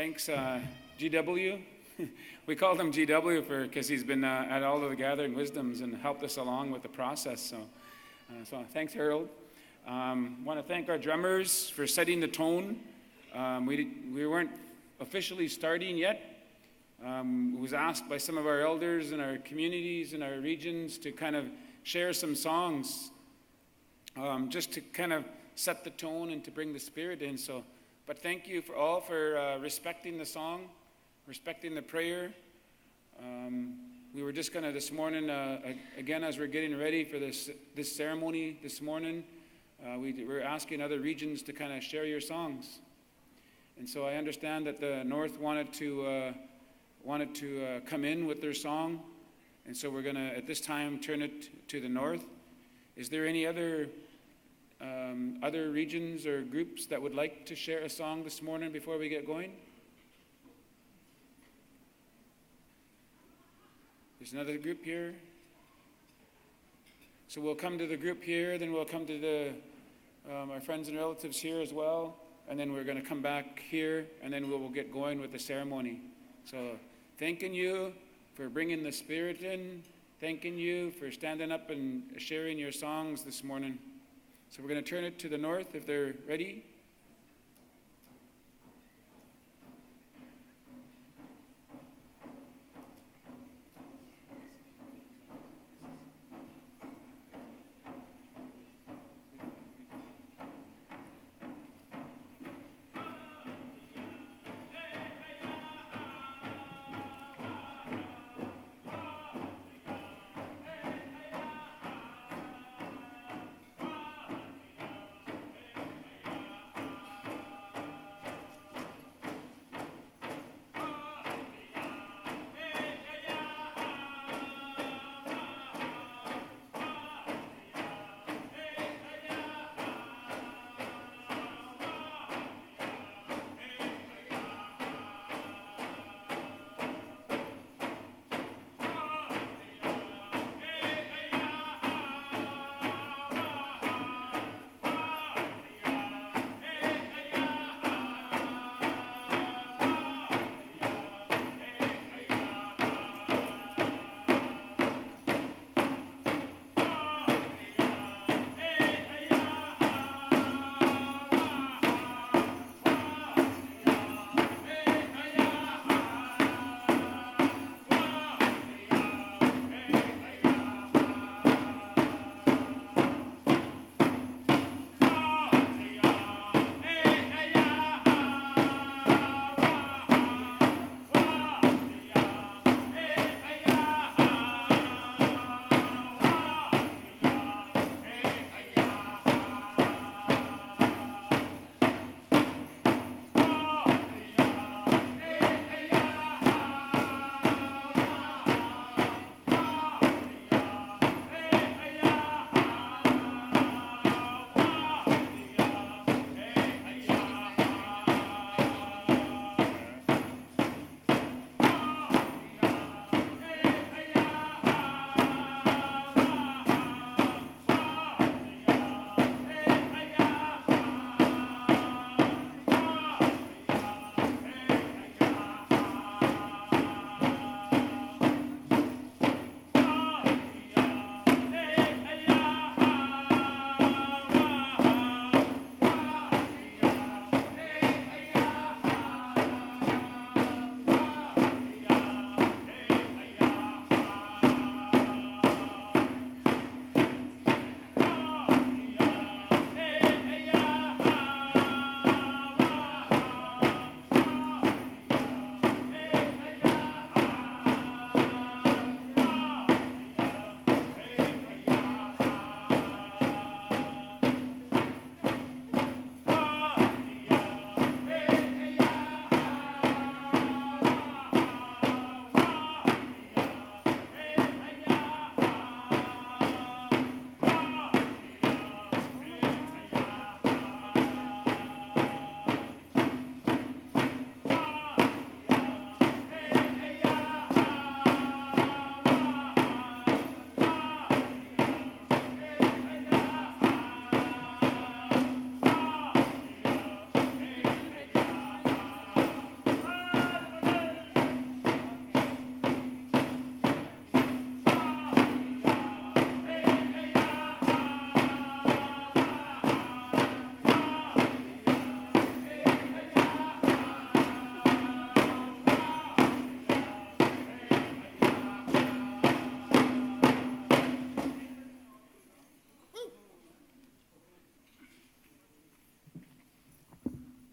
Thanks, GW. We called him GW because he's been at all of the Gathering Wisdoms and helped us along with the process. So thanks, Harold. Want to thank our drummers for setting the tone. We weren't officially starting yet. It was asked by some of our elders in our communities and our regions to kind of share some songs, just to kind of set the tone and to bring the spirit in. But thank you for respecting the song, respecting the prayer. We were just going to this morning, again, as we're getting ready for this ceremony this morning, we're asking other regions to kind of share your songs. And so I understand that the North wanted to come in with their song, and so we're going to, at this time, turn it to the North. Is there any other regions or groups that would like to share a song this morning before we get going? There's another group here. So we'll come to the group here, then we'll come to our friends and relatives here as well, and then we're going to come back here, and then we'll get going with the ceremony. So thanking you for bringing the Spirit in, thanking you for standing up and sharing your songs this morning. So we're going to turn it to the North if they're ready.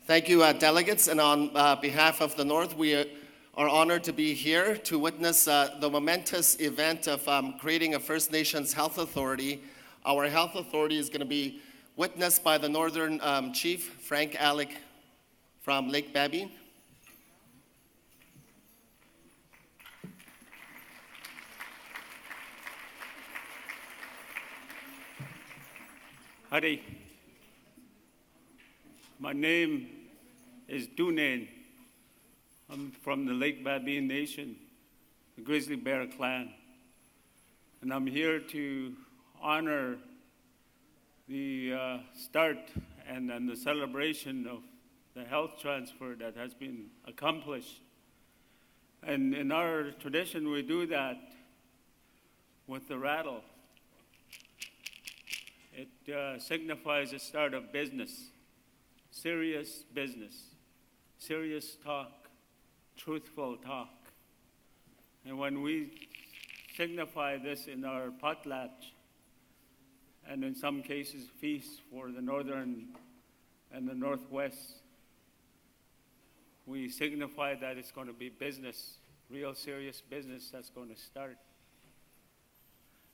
Thank you, delegates. And on behalf of the North, we are honored to be here to witness the momentous event of creating a First Nations Health Authority. Our health authority is going to be witnessed by the Northern Chief, Frank Alec from Lake Babine. Howdy. My name is Dunain. I'm from the Lake Babine Nation, the Grizzly Bear Clan. And I'm here to honor the start and the celebration of the health transfer that has been accomplished. And in our tradition, we do that with the rattle. It signifies the start of business, serious business, serious talk, truthful talk. And when we signify this in our potlatch, and in some cases feasts for the northern and the northwest, we signify that it's going to be business, real serious business that's going to start.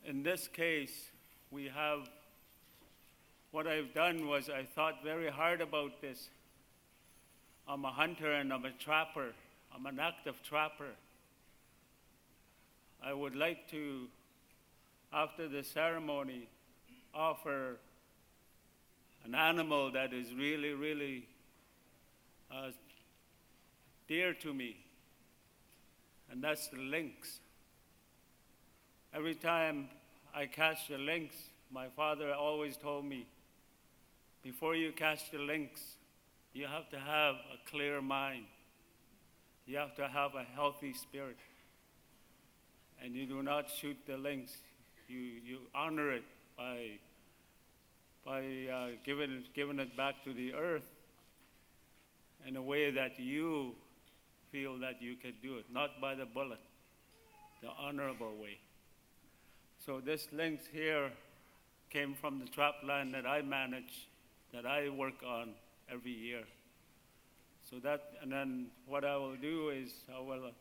In this case, we have, what I've done was I thought very hard about this. I'm a hunter and I'm a trapper. I'm an active trapper. I would like to, after the ceremony, offer an animal that is really, really dear to me, and that's the lynx. Every time I catch the lynx, my father always told me, before you catch the lynx, you have to have a clear mind. You have to have a healthy spirit. And you do not shoot the lynx. You honor it by giving it back to the earth in a way that you feel that you can do it, not by the bullet, the honorable way. So this lynx here came from the trap land that I manage, that I work on every year. So that, and then what I will do is I will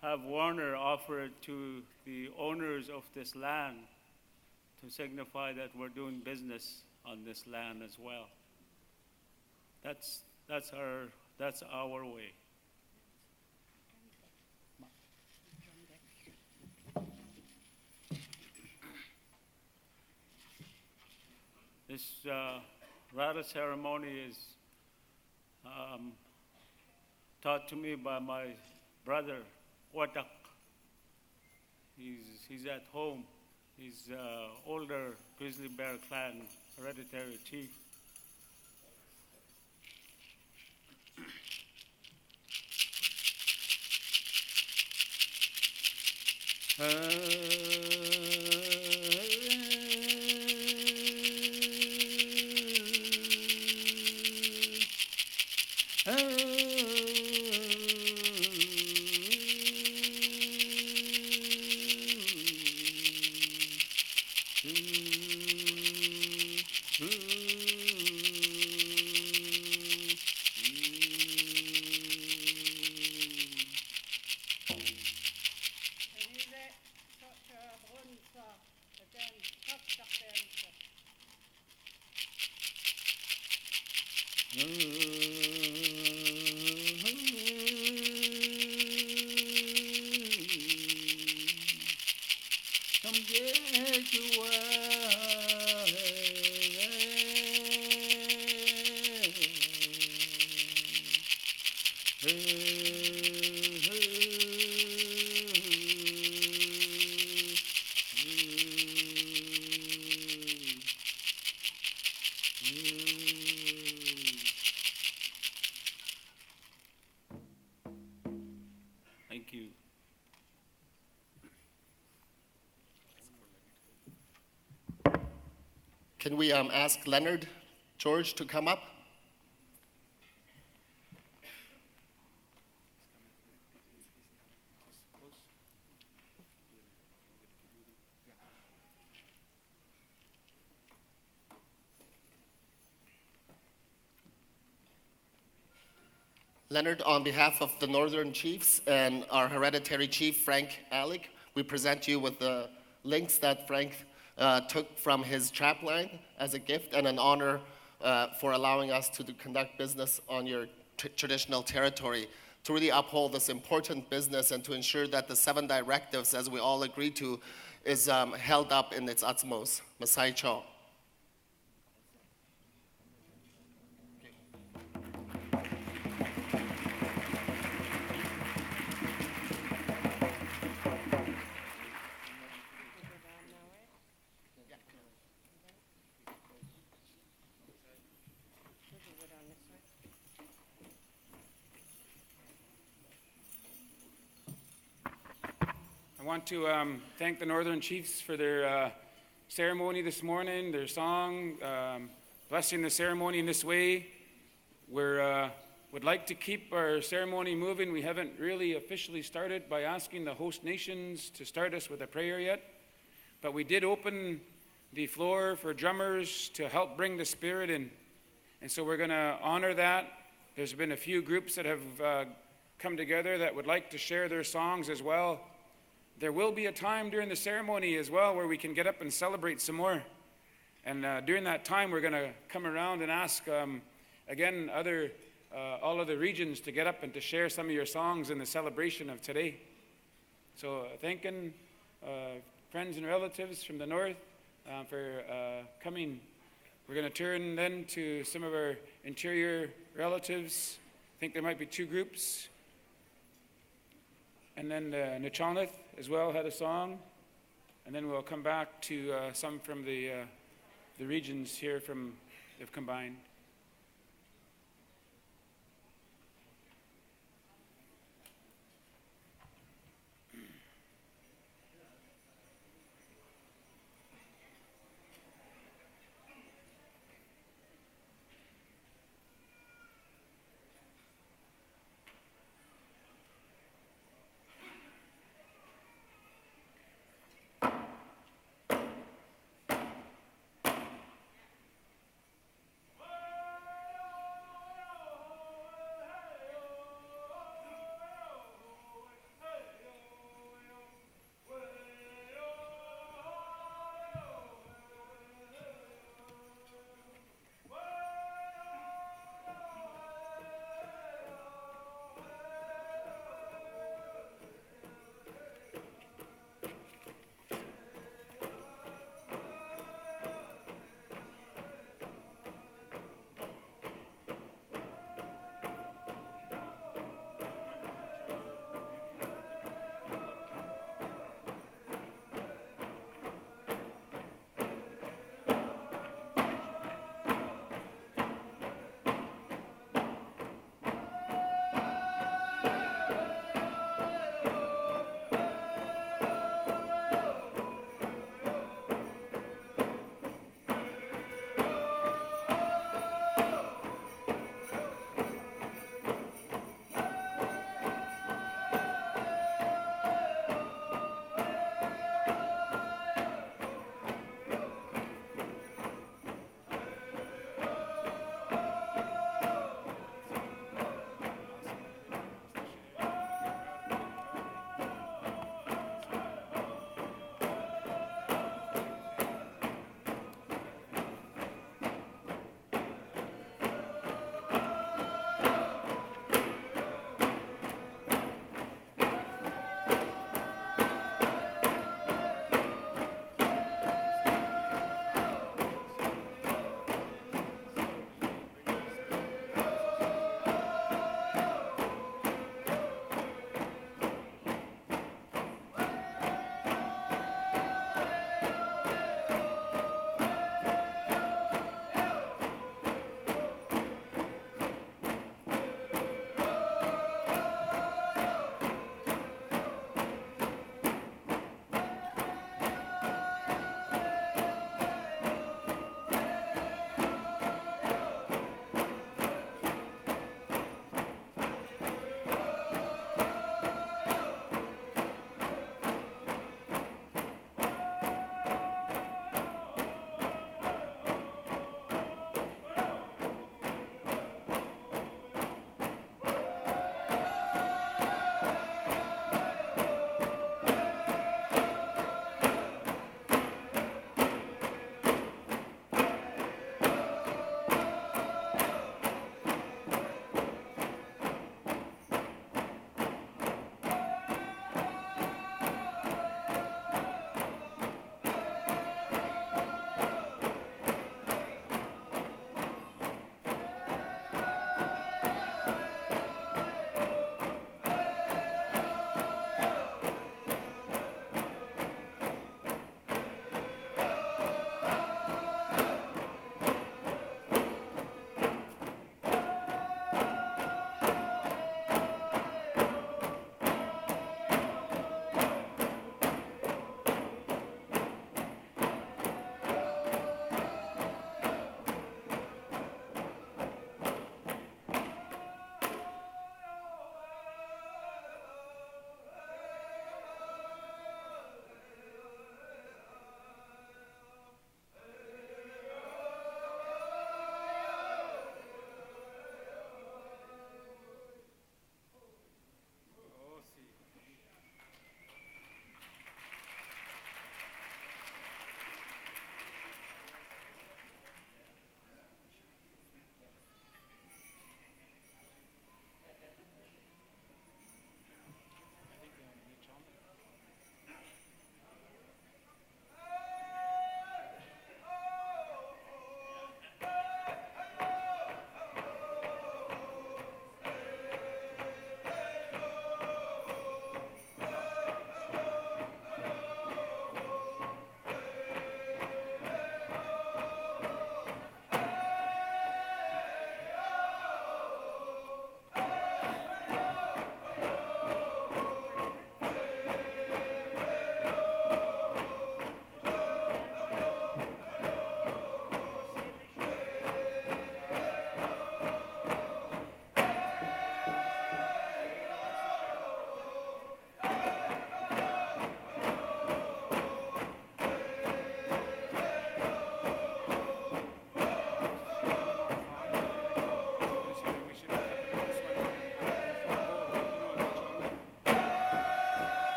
have Warner offer it to the owners of this land to signify that we're doing business on this land as well. That's our way. This rattle ceremony is taught to me by my brother, Watak. He's at home. He's older Grizzly Bear Clan hereditary chief. Thank you. Can we ask Leonard George to come up? Leonard, on behalf of the Northern Chiefs and our hereditary chief, Frank Alec, we present you with the links that Frank took from his trapline as a gift and an honor for allowing us to conduct business on your traditional territory, to really uphold this important business and to ensure that the 7 directives, as we all agree to, is held up in its utmost. Masai Cho. I want to thank the Northern Chiefs for their ceremony this morning, their song, blessing the ceremony in this way. We would like to keep our ceremony moving. We haven't really officially started by asking the host nations to start us with a prayer yet, but we did open the floor for drummers to help bring the Spirit in. And so we're going to honor that. There's been a few groups that have come together that would like to share their songs as well. There will be a time during the ceremony as well where we can get up and celebrate some more. And during that time, we're going to come around and ask, again, all of the regions to get up and to share some of your songs in the celebration of today. So thanking friends and relatives from the north for coming. We're going to turn then to some of our interior relatives. I think there might be 2 groups. And then Nichalnath as well had a song. And then we'll come back to some from the regions here they've combined.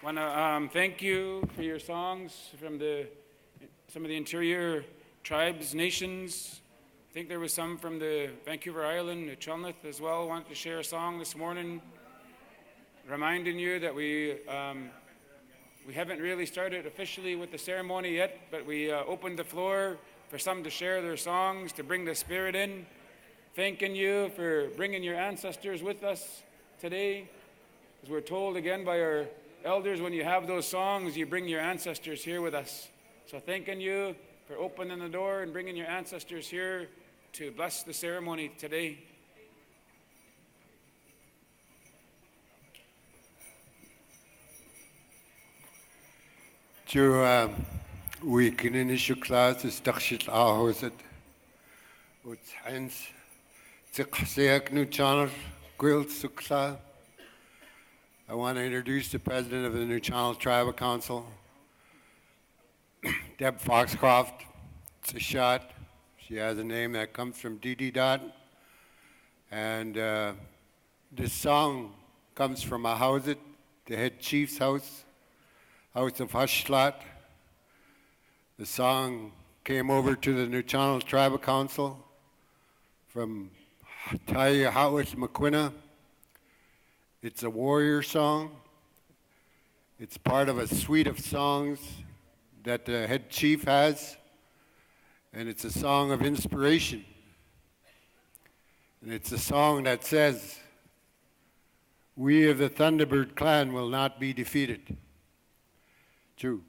Want to thank you for your songs from some of the interior tribes, nations. I think there was some from the Vancouver Island, the Chelmsford as well. Wanted to share a song this morning, reminding you that we haven't really started officially with the ceremony yet, but we opened the floor for some to share their songs, to bring the Spirit in. Thanking you for bringing your ancestors with us today. As we're told again by our elders, when you have those songs, you bring your ancestors here with us. So thanking you for opening the door and bringing your ancestors here to bless the ceremony today. Jo we can initial class is takshit ahoset. What's hence Tsikseak New Channel Quilt Sukla. I want to introduce the president of the New Channel Tribal Council, Deb Foxcroft. It's a shot. She has a name that comes from Dee Dot. And this song comes from a house, the head chief's house of Hushlat. The song came over to the New Channel Tribal Council from Taya Howard McQuina. It's a warrior song. It's part of a suite of songs that the head chief has, and it's a song of inspiration. And it's a song that says, "We of the Thunderbird clan will not be defeated." True.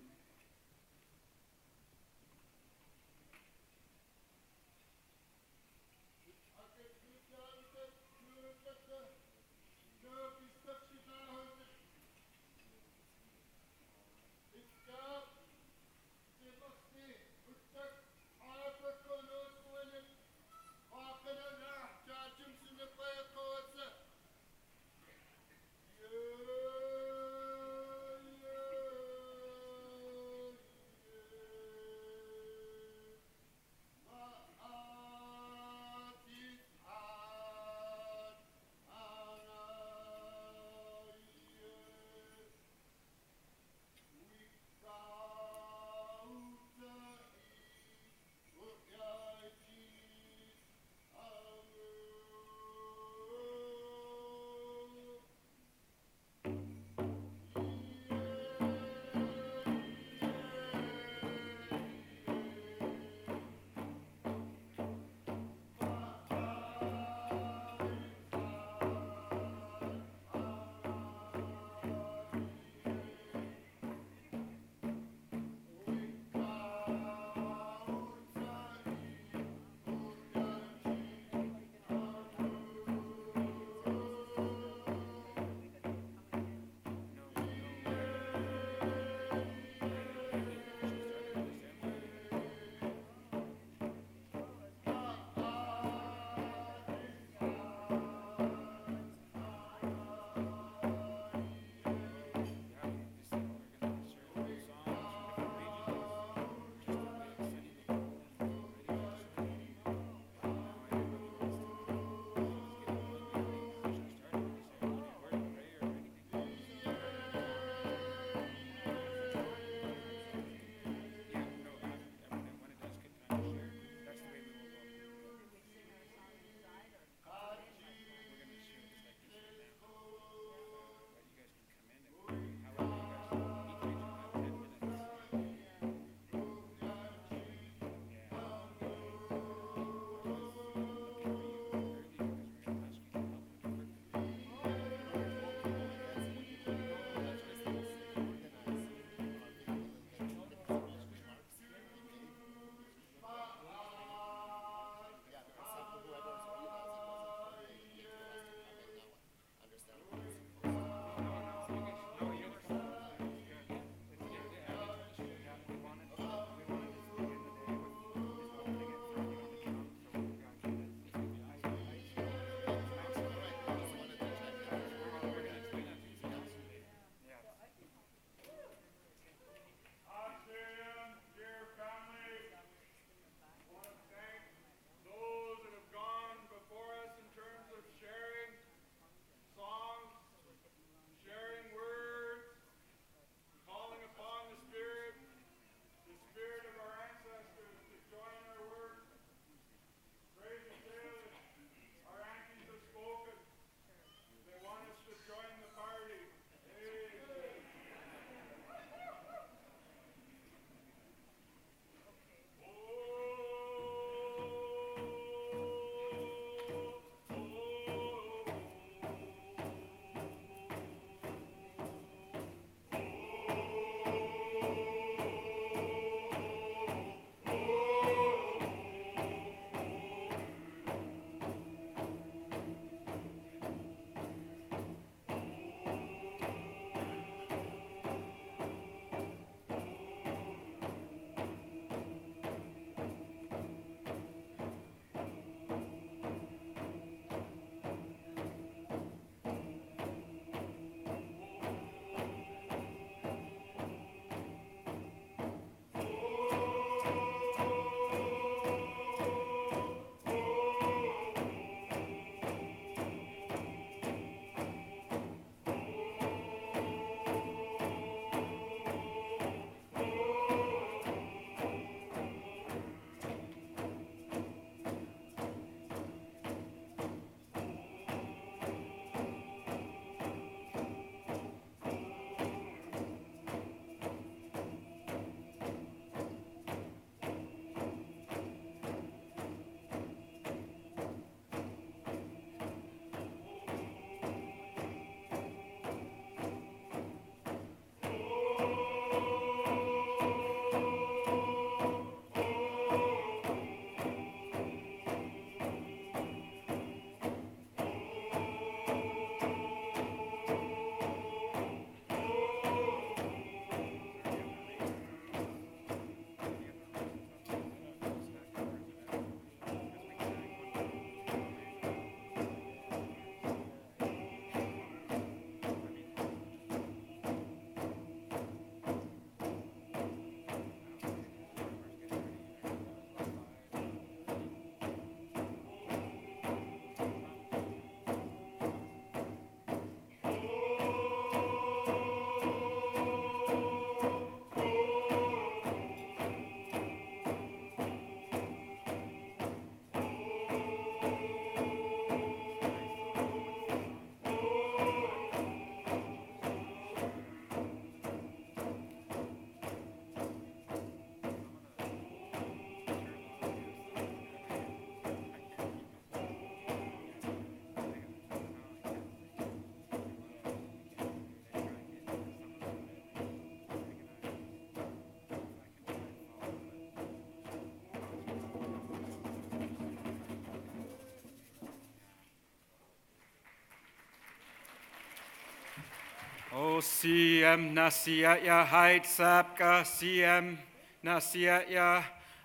CM Nasiatya Heid Sapka CM Nasiatya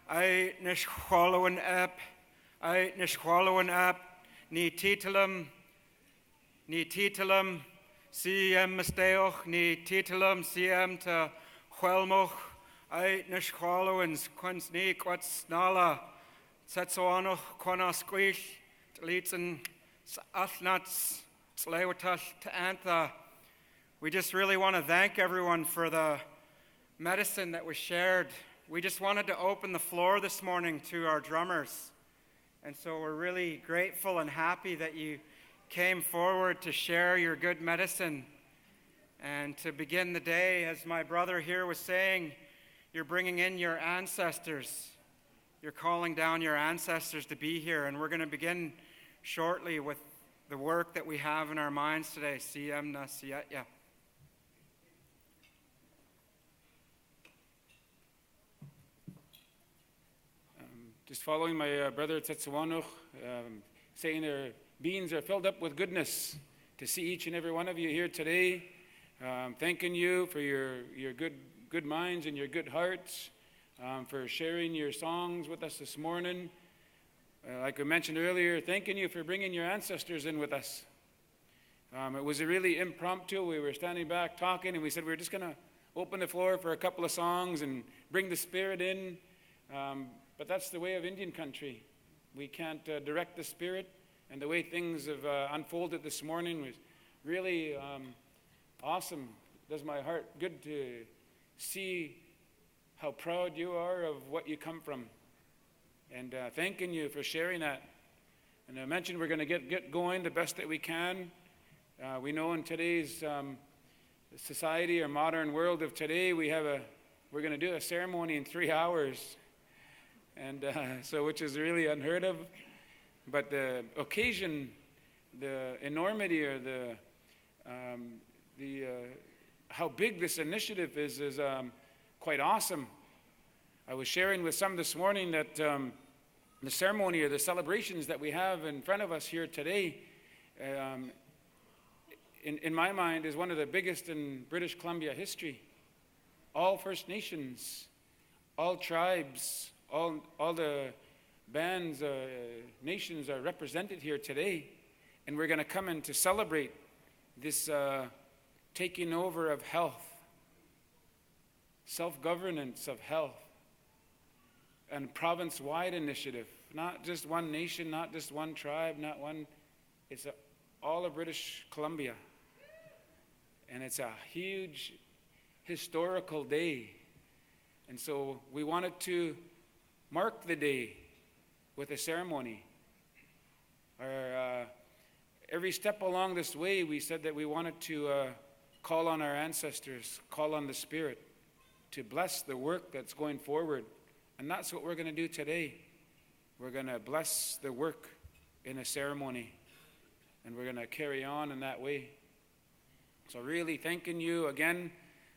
I Nishwallowan App I Nishwallowan App Ni Titulum CM Misteoch Ni Titulum CM Ta Huelmoch I Nishwallowans Quans Ni Quats Nala Setsoanoch Quanas Squish Tlitzen Athnats Tlewatash Antha. We just really want to thank everyone for the medicine that was shared. We just wanted to open the floor this morning to our drummers. And so we're really grateful and happy that you came forward to share your good medicine. And to begin the day, as my brother here was saying, you're bringing in your ancestors. You're calling down your ancestors to be here. And we're going to begin shortly with the work that we have in our minds today. Siyam na siyatya. Just following my brother Tetsuwanoch, saying their beings are filled up with goodness to see each and every one of you here today. Thanking you for your good minds and your good hearts, for sharing your songs with us this morning. Like I mentioned earlier, thanking you for bringing your ancestors in with us. It was a really impromptu. We were standing back talking, and we said we were just going to open the floor for a couple of songs and bring the Spirit in. But that's the way of Indian country. We can't direct the Spirit, and the way things have unfolded this morning was really awesome. It does my heart good to see how proud you are of what you come from. And thanking you for sharing that. And I mentioned we're going to get going the best that we can. We know in today's society or modern world of today, we're going to do a ceremony in 3 hours. And so, which is really unheard of. But the occasion, the enormity, or how big this initiative is quite awesome. I was sharing with some this morning that the ceremony or the celebrations that we have in front of us here today, in my mind, is one of the biggest in British Columbia history. All First Nations, all tribes, all the bands, nations are represented here today, and we're going to come in to celebrate this taking over of health, self-governance of health, and province-wide initiative. Not just one nation, not just one tribe, not one. It's all of British Columbia, and it's a huge historical day, and so we wanted to mark the day with a ceremony. Every step along this way, we said that we wanted to call on our ancestors, call on the Spirit to bless the work that's going forward. And that's what we're going to do today. We're going to bless the work in a ceremony, and we're going to carry on in that way. So really thanking you again.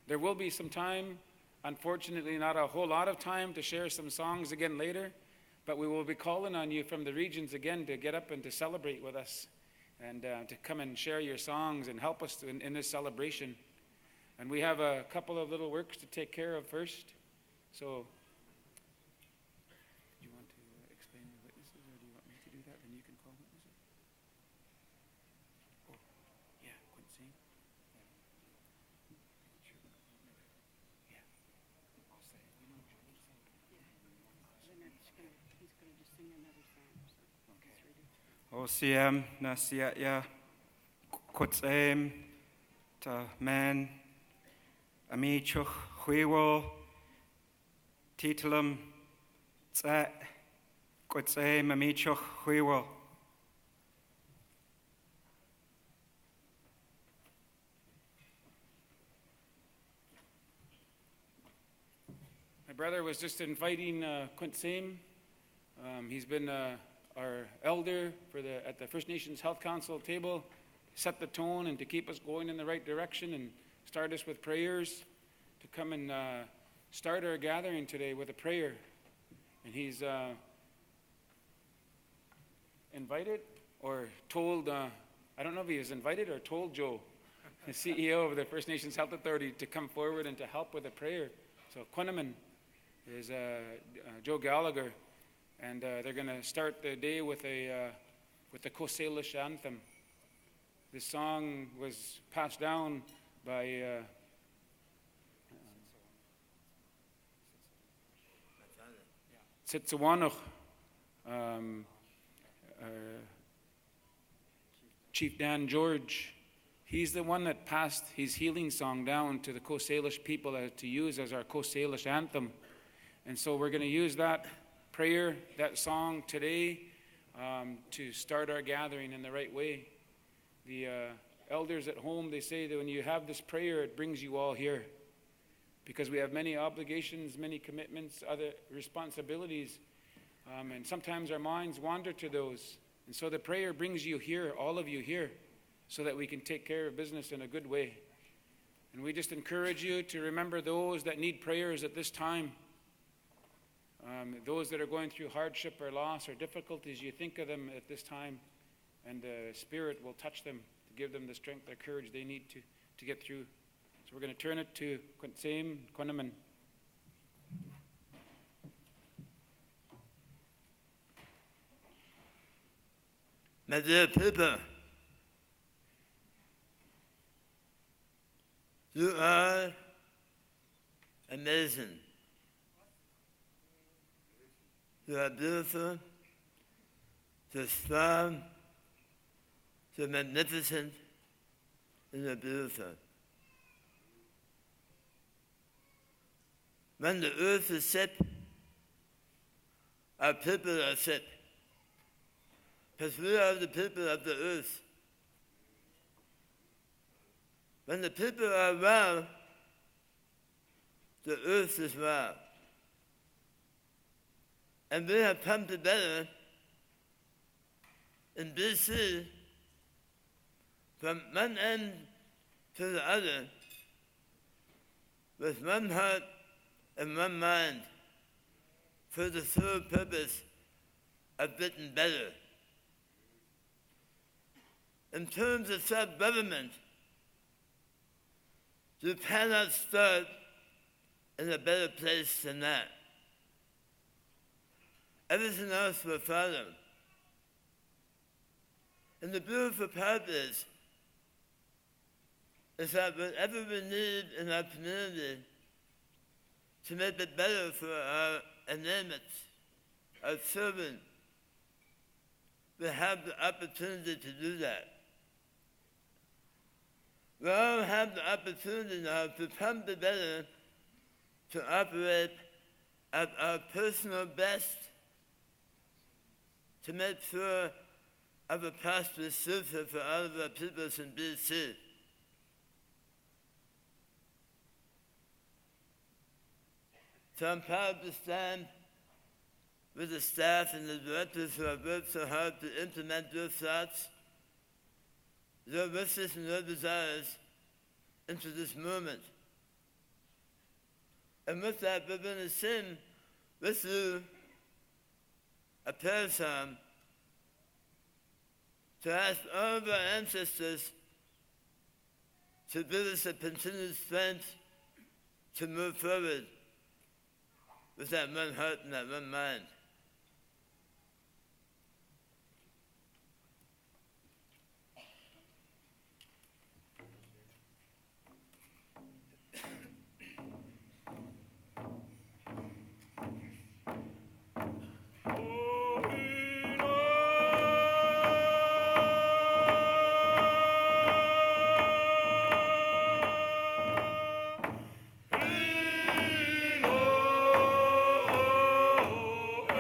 There will be some time. Unfortunately, not a whole lot of time to share some songs again later, but we will be calling on you from the regions again to get up and to celebrate with us, and to come and share your songs and help us in this celebration. And we have a couple of little works to take care of first. So, do you want to explain the witnesses, or do you want me to do that? Then you can call witnesses. Oh, yeah, Quincy. OCM Nasiatya Kutsem Ta Man Amichuch Huiwo Titulum Tsa Kutsem Amichuch Huiwo. My brother was just inviting Quincy. He's been our elder at the First Nations Health Council table, to set the tone and to keep us going in the right direction and start us with prayers, to come and start our gathering today with a prayer. And he's invited or told, I don't know if he was invited or told Joe the CEO of the First Nations Health Authority, to come forward and to help with a prayer. So Quinnaman is Joe Gallagher, and they're going to start the day with the Coast Salish anthem. This song was passed down by Sitsawanok, Chief Dan George. He's the one that passed his healing song down to the Coast Salish people to use as our Coast Salish anthem. And so we're going to use that prayer, that song today, to start our gathering in the right way. The elders at home, they say that when you have this prayer, it brings you all here. Because we have many obligations, many commitments, other responsibilities, and sometimes our minds wander to those. And so the prayer brings you here, all of you here, so that we can take care of business in a good way. And we just encourage you to remember those that need prayers at this time. Those that are going through hardship or loss or difficulties, you think of them at this time, and the Spirit will touch them to give them the strength, the courage they need to get through. So we're going to turn it to Same Quinnaman. My dear people, you are amazing. You are beautiful, you're strong, you're magnificent, and you're beautiful. When the earth is sick, our people are sick. Because we are the people of the earth. When the people are well, the earth is well. And we have come together in BC from one end to the other with one heart and one mind for the sole purpose of getting better. In terms of self-government, you cannot start in a better place than that. Everything else will follow. And the beautiful part is that whatever we need in our community to make it better for our inmates, our children, we have the opportunity to do that. We all have the opportunity now to come together to operate at our personal best to make sure of a prosperous future for all of our peoples in BC. So I'm proud to stand with the staff and the directors who have worked so hard to implement your thoughts, your wishes and your desires into this movement. And with that, we're going to sing with you a prayer psalm to ask all of our ancestors to give us a continued strength to move forward with that one heart and that one mind. Oh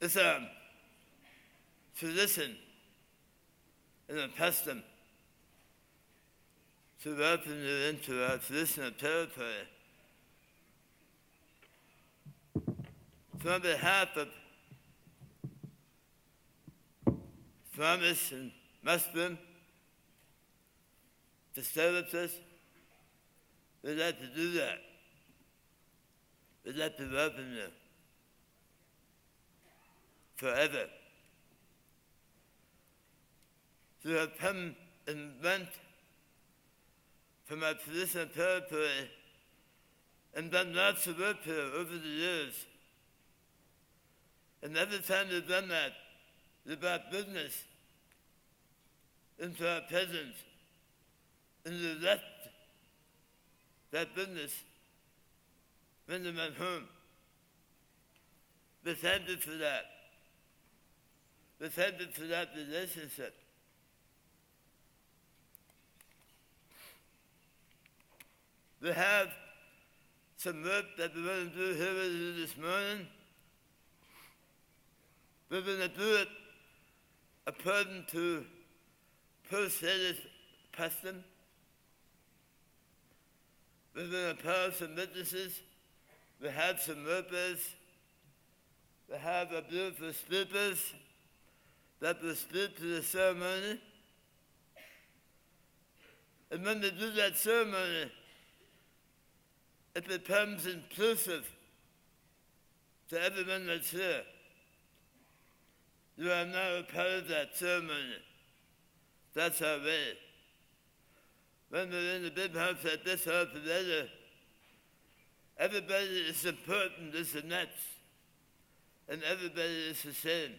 It's a tradition and a custom to welcome you into our traditional territory. So on behalf of Thomas and Muslim, the services, we'd like to do that. We'd like to welcome you forever. To have come and went from our traditional territory and done lots of work here over the years. And every time we've done that, we brought business into our presence, and we left that business when they went home. We thank you for that. We thank you for that relationship. We have some work that we're going to do here with you this morning. We're going to do it according to post-Seder custom. We're going to call some witnesses. We have some workers. We have a beautiful speakers that will speak to the ceremony. And when we do that ceremony, it becomes inclusive to everyone that's here. You are now a part of that ceremony. That's our way. When we're in the big house like this all together, everybody is important as the next, and everybody is the same.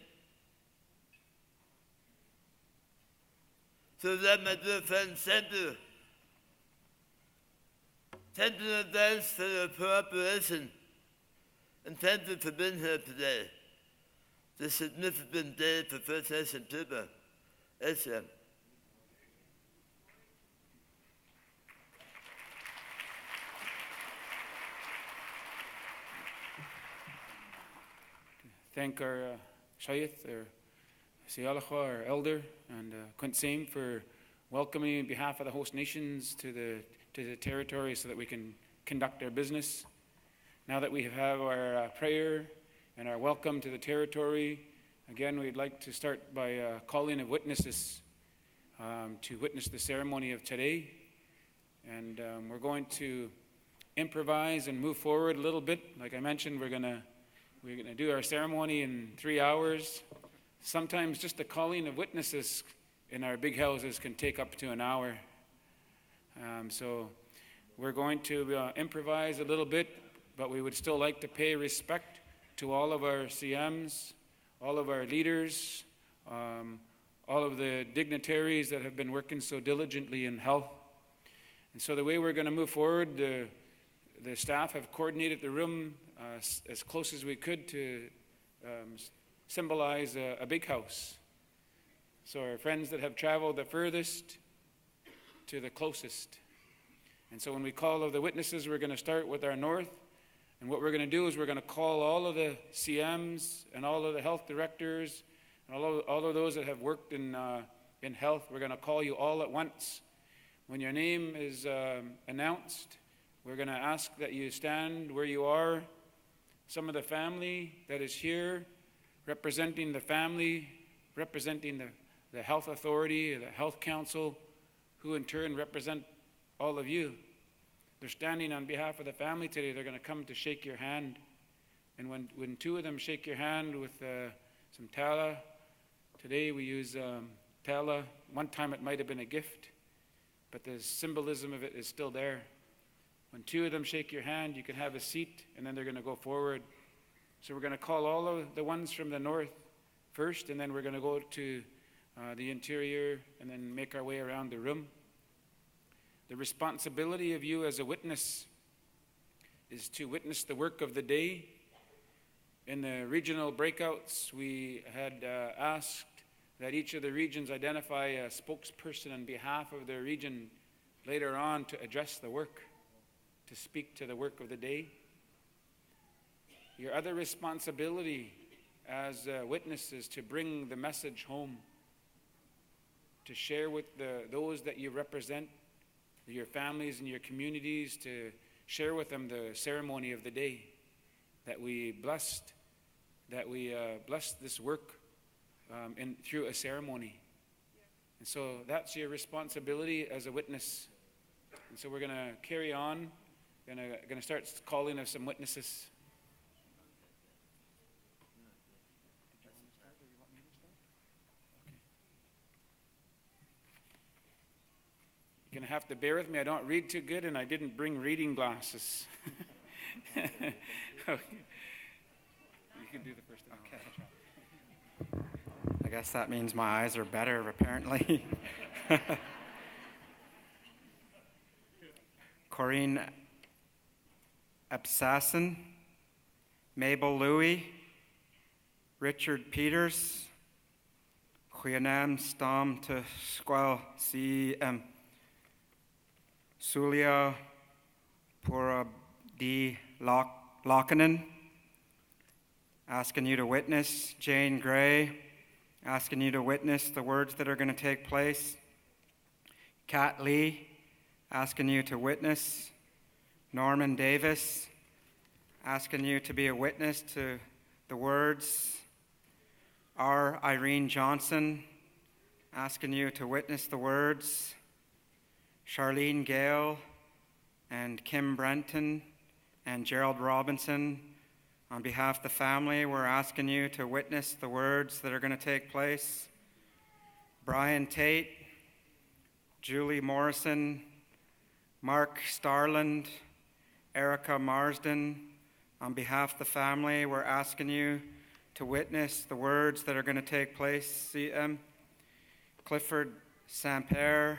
So that, my dear friends, thank you. Thank you in advance for your cooperation, and thank you for being here today. It's a significant day for First Nation people. Excellent. Thank our Shayth, our Sialacha, our elder, and Quintsame for welcoming on behalf of the host nations to the territory so that we can conduct our business. Now that we have our prayer and our welcome to the territory, again, we'd like to start by calling of witnesses to witness the ceremony of today. And we're going to improvise and move forward a little bit. Like I mentioned, we're gonna do our ceremony in 3 hours. Sometimes just the calling of witnesses in our big houses can take up to an hour. So we're going to improvise a little bit, but we would still like to pay respect to all of our CMs, all of our leaders, all of the dignitaries that have been working so diligently in health. And so the way we're going to move forward, the staff have coordinated the room as close as we could to symbolize a big house. So our friends that have traveled the furthest to the closest. And so when we call of the witnesses, we're going to start with our north. And what we're going to do is we're going to call all of the CMs and all of the health directors and all of those that have worked in health. We're going to call you all at once. When your name is announced, we're going to ask that you stand where you are. Some of the family that is here, representing the family, representing the health authority, the health council, who in turn represent all of you. They're standing on behalf of the family today. They're going to come to shake your hand. And when two of them shake your hand with some tala, today we use tala. One time it might have been a gift, but the symbolism of it is still there. When two of them shake your hand, you can have a seat, and then they're going to go forward. So we're going to call all of the ones from the north first, and then we're going to go to the interior and then make our way around the room. The responsibility of you as a witness is to witness the work of the day. In the regional breakouts, we had asked that each of the regions identify a spokesperson on behalf of their region later on to address the work, to speak to the work of the day. Your other responsibility as witnesses to bring the message home, to share with those that you represent, your families and your communities, to share with them the ceremony of the day, that we blessed this work through a ceremony. And so that's your responsibility as a witness. And so we're going to carry on, going to start calling of some witnesses. You're going to have to bear with me. I don't read too good, and I didn't bring reading glasses. Okay. You can do the first one. Okay. I guess that means my eyes are better, apparently. Corinne Absasson, Mabel Louie, Richard Peters, Huyanam Stam to Squal C.M. Sulia Pura D. Lockinen, asking you to witness. Jane Gray, asking you to witness the words that are going to take place. Kat Lee, asking you to witness. Norman Davis, asking you to be a witness to the words. R. Irene Johnson, asking you to witness the words. Charlene Gale and Kim Brenton and Gerald Robinson, on behalf of the family, we're asking you to witness the words that are going to take place. Brian Tate, Julie Morrison, Mark Starland, Erica Marsden, on behalf of the family, we're asking you to witness the words that are going to take place. CM, Clifford Sampere,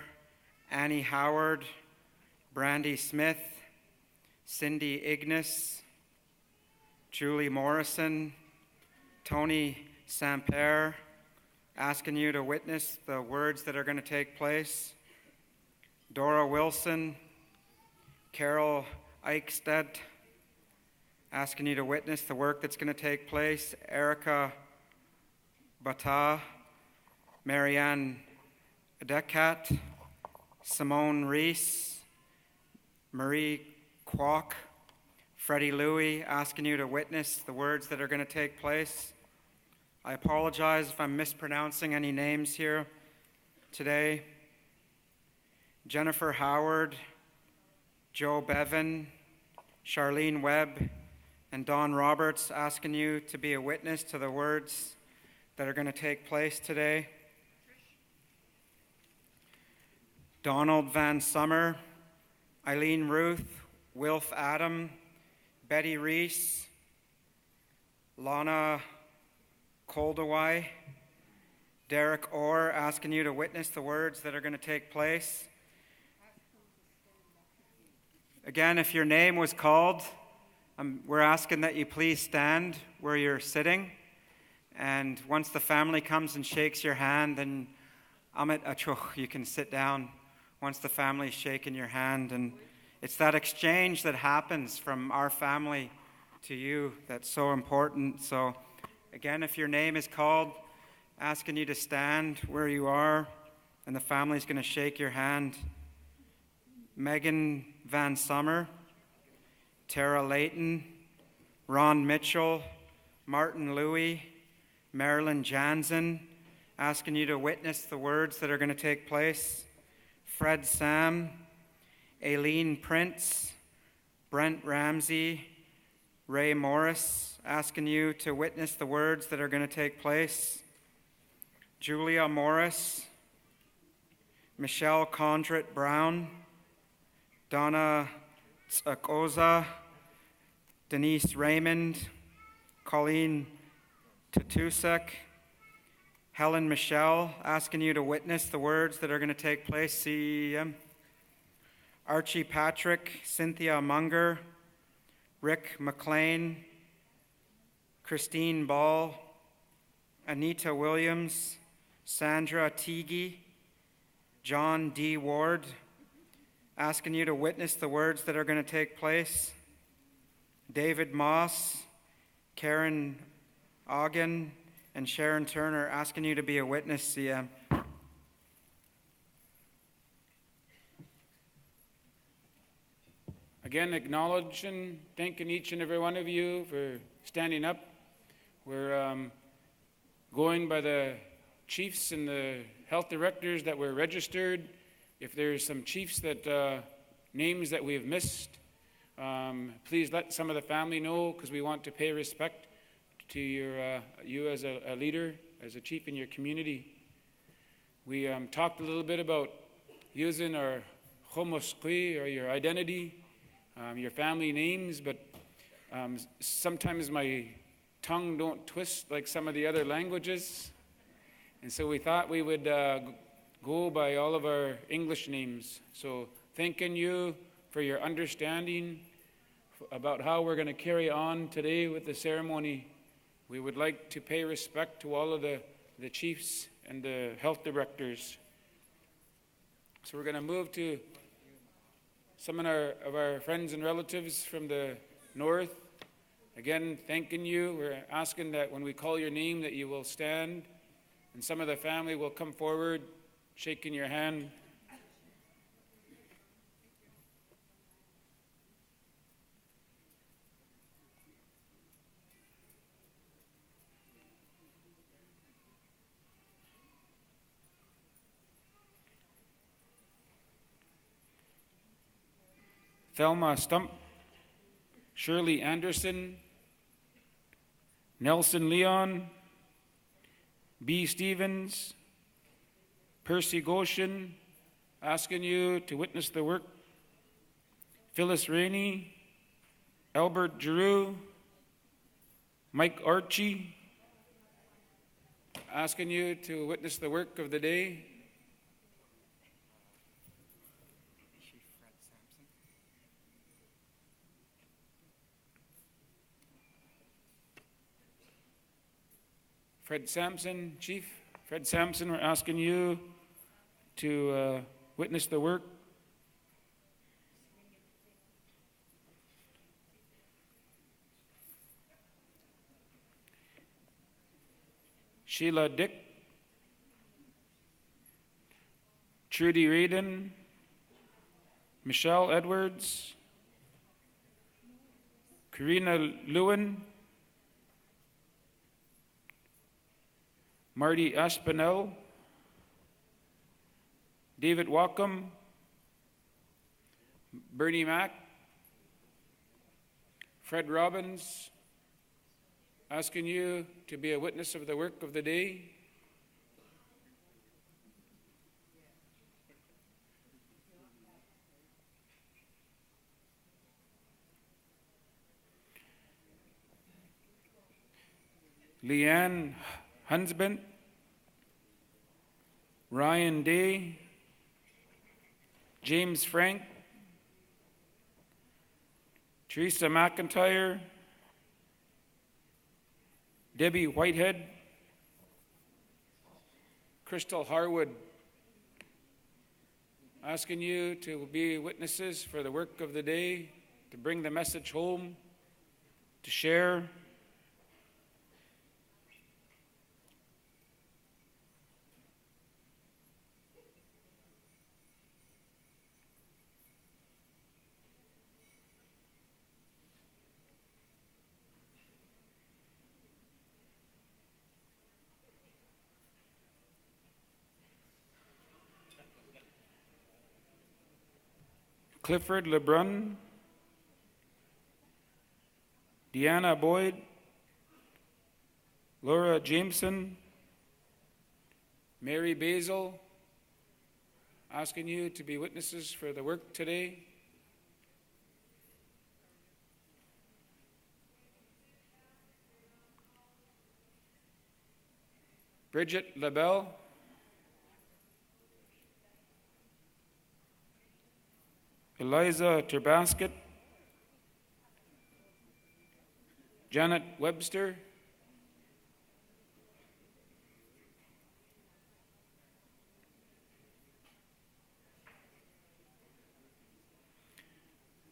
Annie Howard, Brandy Smith, Cindy Ignis, Julie Morrison, Tony Sampere, asking you to witness the words that are going to take place. Dora Wilson, Carol Eichstedt, asking you to witness the work that's going to take place. Erica Bata, Marianne Decat, Simone Reese, Marie Kwok, Freddie Louie, asking you to witness the words that are going to take place. I apologize if I'm mispronouncing any names here today. Jennifer Howard, Joe Bevan, Charlene Webb, and Don Roberts, asking you to be a witness to the words that are going to take place today. Donald Van Summer, Eileen Ruth, Wilf Adam, Betty Reese, Lana Koldawai, Derek Orr, asking you to witness the words that are going to take place. Again, if your name was called, we're asking that you please stand where you're sitting. And once the family comes and shakes your hand, then Amit Achuch, you can sit down once the family's shaking your hand. And it's that exchange that happens from our family to you that's so important. So again, if your name is called, asking you to stand where you are, and the family's going to shake your hand. Megan Van Summer, Tara Layton, Ron Mitchell, Martin Louie, Marilyn Jansen, asking you to witness the words that are going to take place. Fred Sam, Aileen Prince, Brent Ramsey, Ray Morris, asking you to witness the words that are going to take place. Julia Morris, Michelle Condrit Brown, Donna Tsakoza, Denise Raymond, Colleen Tatusek, Helen Michelle, asking you to witness the words that are going to take place. CEM. Archie Patrick, Cynthia Munger, Rick McLean, Christine Ball, Anita Williams, Sandra Teague, John D. Ward, asking you to witness the words that are going to take place. David Moss, Karen Ogden and Sharon Turner, asking you to be a witness, CM. Again, acknowledging, thanking each and every one of you for standing up. We're going by the chiefs and the health directors that were registered. If there's some chiefs that names that we have missed, please let some of the family know, because we want to pay respect to you as a leader, as a chief in your community. We talked a little bit about using our homoskui, or your identity, your family names, but sometimes my tongue don't twist like some of the other languages. And so we thought we would go by all of our English names. So thanking you for your understanding about how we're going to carry on today with the ceremony. We would like to pay respect to all of the chiefs and the health directors. So we're going to move to some of our friends and relatives from the north. Again, thanking you. We're asking that when we call your name that you will stand, and some of the family will come forward, shaking your hand. Thelma Stump, Shirley Anderson, Nelson Leon, B. Stevens, Percy Goshen, asking you to witness the work. Phyllis Rainey, Albert Giroux, Mike Archie, asking you to witness the work of the day. Fred Sampson, Chief Fred Sampson, we're asking you to witness the work. Sheila Dick, Trudy Radin, Michelle Edwards, Karina Lewin, Marty Aspinall, David Wacom, Bernie Mack, Fred Robbins, asking you to be a witness of the work of the day. Leanne Hunsbent, Ryan Day, James Frank, Teresa McIntyre, Debbie Whitehead, Crystal Harwood, asking you to be witnesses for the work of the day, to bring the message home, to share. Clifford Lebrun, Deanna Boyd, Laura Jameson, Mary Basil, asking you to be witnesses for the work today. Bridget LaBelle, Eliza Terbasket, Janet Webster,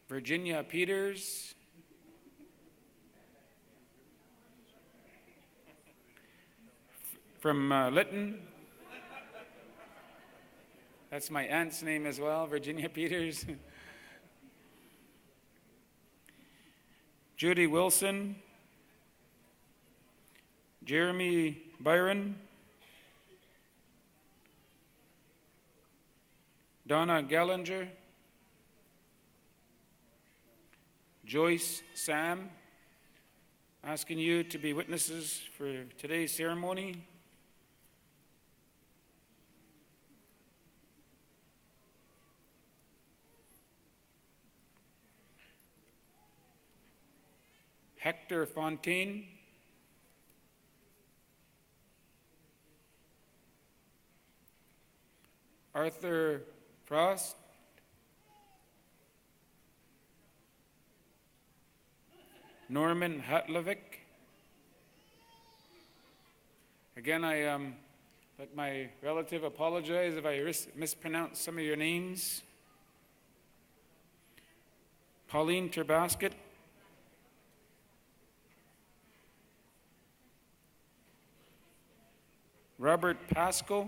Virginia Peters, from Lytton. That's my aunt's name as well, Virginia Peters. Judy Wilson, Jeremy Byron, Donna Gallinger, Joyce Sam, asking you to be witnesses for today's ceremony. Hector Fontaine, Arthur Frost, Norman Hatlovic. Again, I let my relative apologize if I mispronounce some of your names. Pauline Terbasket, Robert Pascal,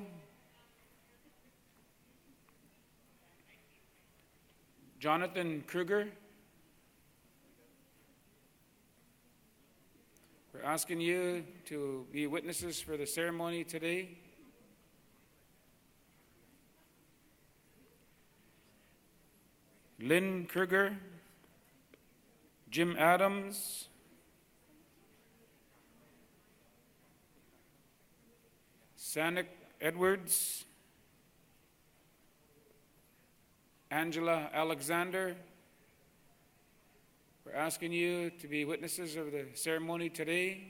Jonathan Kruger. We're asking you to be witnesses for the ceremony today. Lynn Kruger, Jim Adams, Sanik Edwards, Angela Alexander. We're asking you to be witnesses of the ceremony today.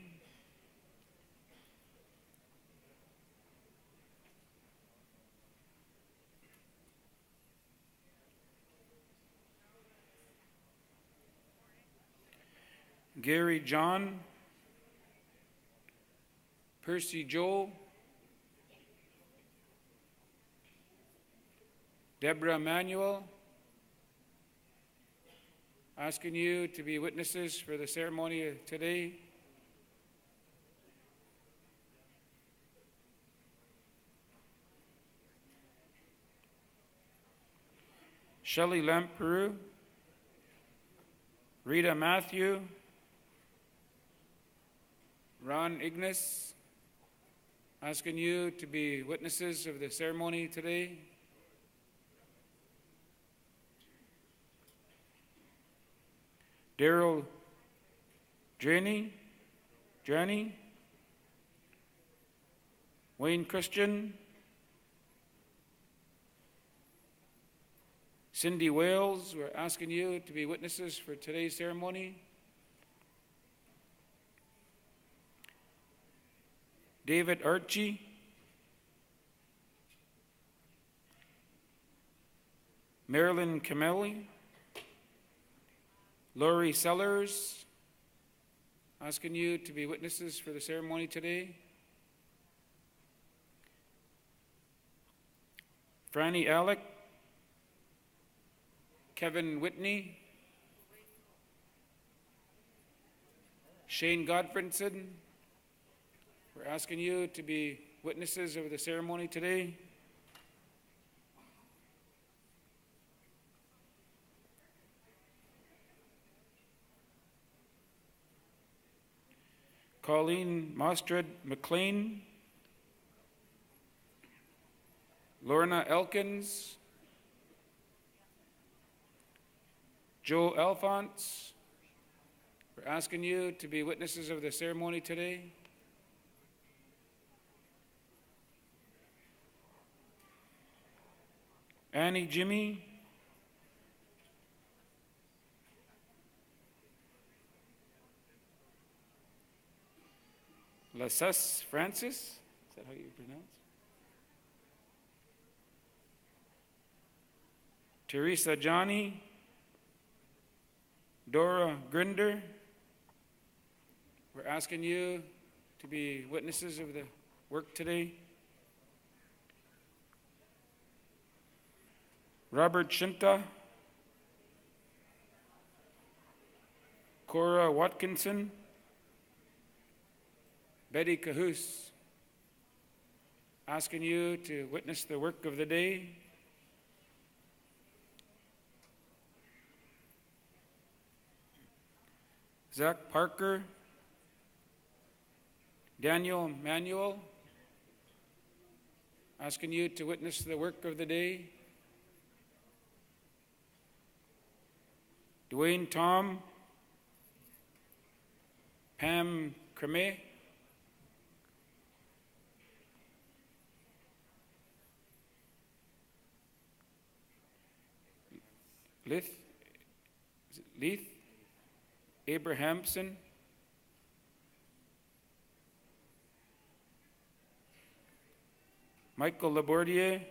Gary John, Percy Joel, Deborah Manuel, asking you to be witnesses for the ceremony today. Shelley Lamperu, Rita Matthew, Ron Ignace, asking you to be witnesses of the ceremony today. Daryl Janney, Wayne Christian, Cindy Wales, we're asking you to be witnesses for today's ceremony. David Archie, Marilyn Camelli, Laurie Sellers, asking you to be witnesses for the ceremony today. Franny Alec, Kevin Whitney, Shane Godfredson, we're asking you to be witnesses of the ceremony today. Colleen Mostred McLean, Lorna Elkins, Joe Alphonse, we're asking you to be witnesses of the ceremony today. Annie Jimmy, Lassus Francis, is that how you pronounce? Teresa Johnny, Dora Grinder, we're asking you to be witnesses of the work today. Robert Shinta, Cora Watkinson, Betty Cahoose, asking you to witness the work of the day. Zach Parker, Daniel Manuel, asking you to witness the work of the day. Dwayne Tom, Pam Creme, Leith Abrahamson, Michael Labordier,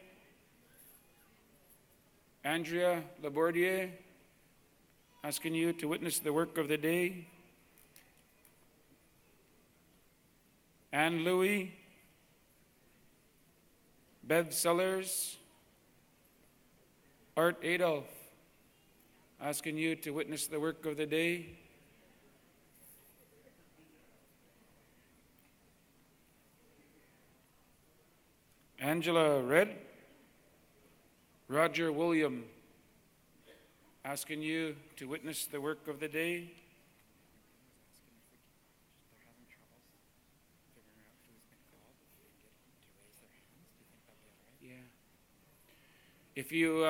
Andrea Labordier, asking you to witness the work of the day. Anne Louie, Bev Sellers, Art Adolf, asking you to witness the work of the day. Angela Red, Roger William, asking you to witness the work of the day. Yeah. If you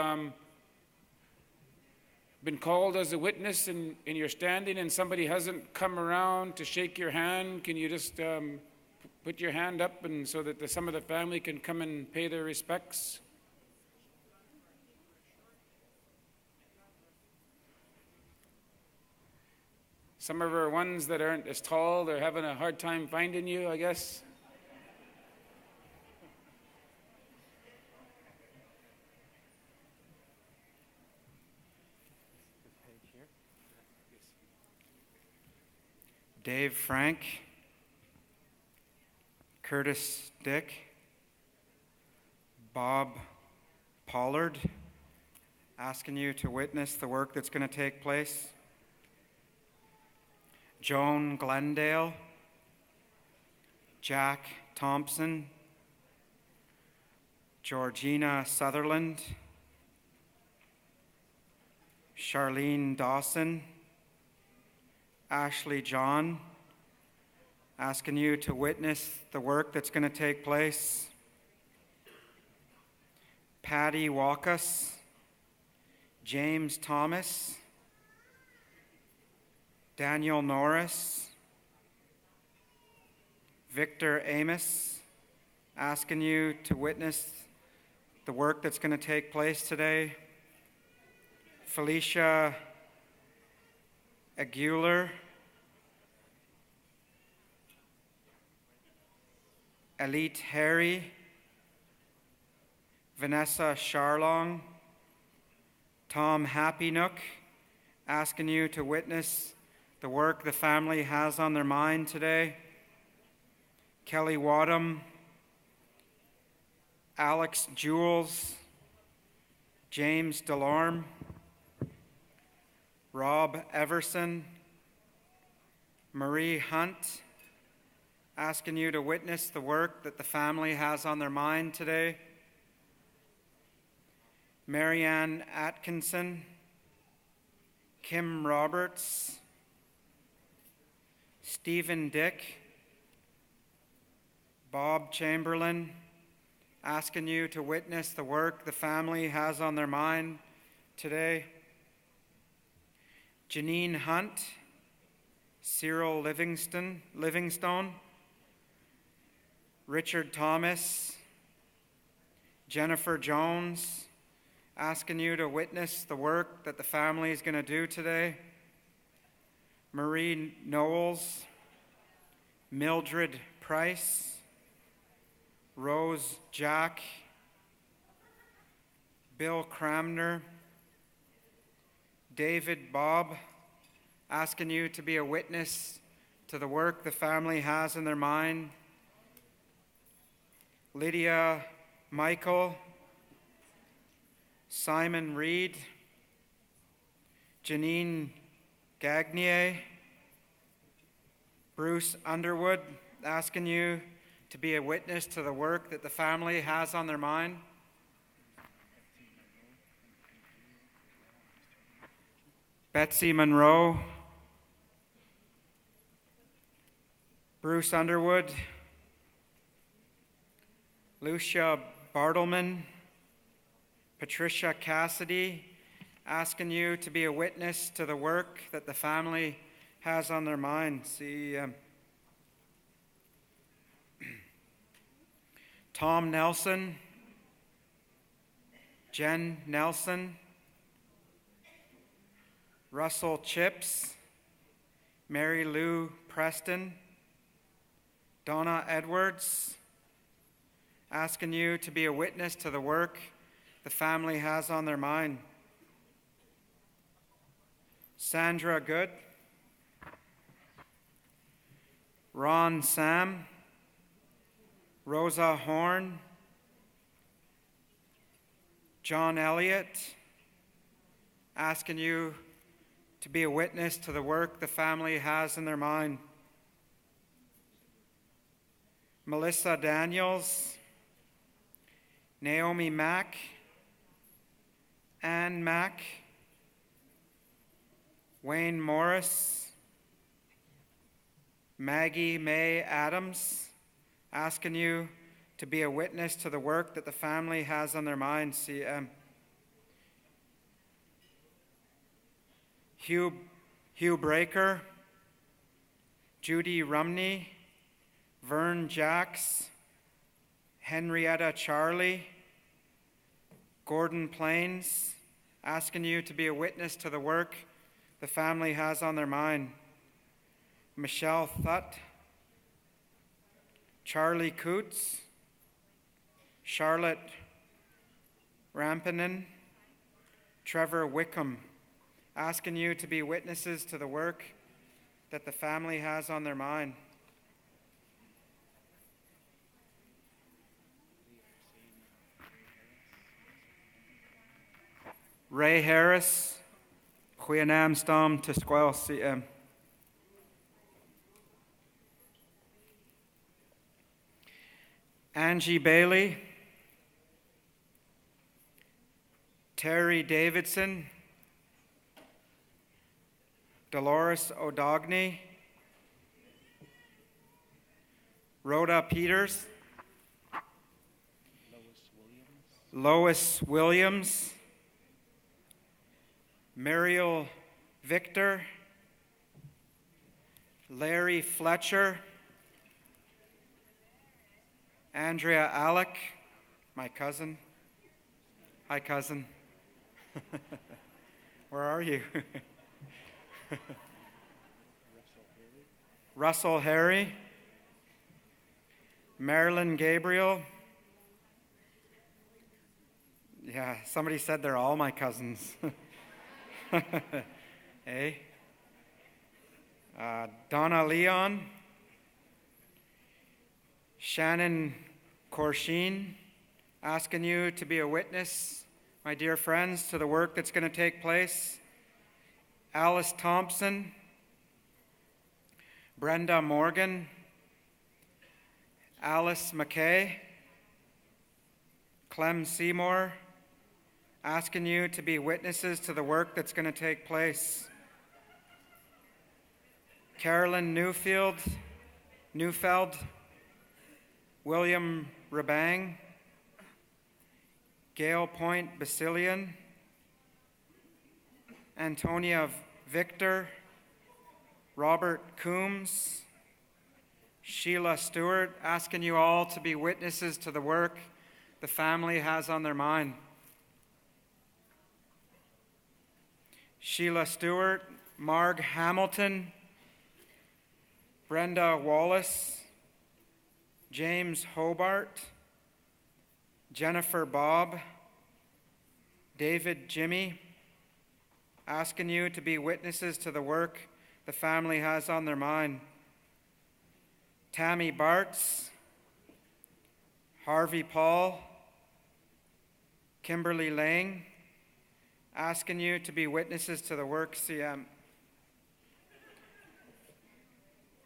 been called as a witness and you're standing and somebody hasn't come around to shake your hand, can you just put your hand up and so that some of the family can come and pay their respects? Some of our ones that aren't as tall, they're having a hard time finding you, I guess. Dave Frank, Curtis Dick, Bob Pollard, asking you to witness the work that's going to take place. Joan Glendale, Jack Thompson, Georgina Sutherland, Charlene Dawson, Ashley John, asking you to witness the work that's going to take place. Patty Walkus, James Thomas, Daniel Norris, Victor Amos, asking you to witness the work that's going to take place today. Felicia Aguilar, Elite Harry, Vanessa Charlong, Tom Happynook, asking you to witness the work the family has on their mind today. Kelly Wadham, Alex Jules, James Delorme, Rob Everson, Marie Hunt, asking you to witness the work that the family has on their mind today. Marianne Atkinson, Kim Roberts, Stephen Dick, Bob Chamberlain, asking you to witness the work the family has on their mind today. Janine Hunt, Cyril Livingstone, Richard Thomas, Jennifer Jones, asking you to witness the work that the family is going to do today. Marie Knowles, Mildred Price, Rose Jack, Bill Cramner, David Bob, asking you to be a witness to the work the family has in their mind. Lydia Michael, Simon Reed, Janine Gagnier, Bruce Underwood, asking you to be a witness to the work that the family has on their mind? Betsy Monroe, Bruce Underwood, Lucia Bartleman, Patricia Cassidy, asking you to be a witness to the work that the family has on their mind. See, Tom Nelson, Jen Nelson, Russell Chips, Mary Lou Preston, Donna Edwards, asking you to be a witness to the work the family has on their mind. Sandra Good, Ron Sam, Rosa Horn, John Elliott, asking you to be a witness to the work the family has in their mind. Melissa Daniels, Naomi Mack, Ann Mack, Wayne Morris, Maggie May Adams, asking you to be a witness to the work that the family has on their mind. See, Hugh Breaker, Judy Rumney, Vern Jacks, Henrietta Charlie, Gordon Plains, asking you to be a witness to the work the family has on their mind. Michelle Thutt, Charlie Coots, Charlotte Rampinen, Trevor Wickham, asking you to be witnesses to the work that the family has on their mind. Ray Harris, Huyanam Stam Tisquel CM. Angie Bailey, Terry Davidson, Dolores O'Dogney, Rhoda Peters, Lois Williams, Mariel Victor, Larry Fletcher, Andrea Alec, my cousin. Hi, cousin. Where are you? Russell Harry, Marilyn Gabriel. Yeah, somebody said they're all my cousins. Hey. Donna Leon, Shannon Korsheen, asking you to be a witness, my dear friends, to the work that's going to take place. Alice Thompson, Brenda Morgan, Alice McKay, Clem Seymour, asking you to be witnesses to the work that's going to take place. Carolyn Neufeld, William Rabang, Gail Point Basilian, Antonia Victor, Robert Coombs, Sheila Stewart, asking you all to be witnesses to the work the family has on their mind. Sheila Stewart, Marg Hamilton, Brenda Wallace, James Hobart, Jennifer Bob, David Jimmy, asking you to be witnesses to the work the family has on their mind. Tammy Bartz, Harvey Paul, Kimberly Lang, asking you to be witnesses to the work. CM.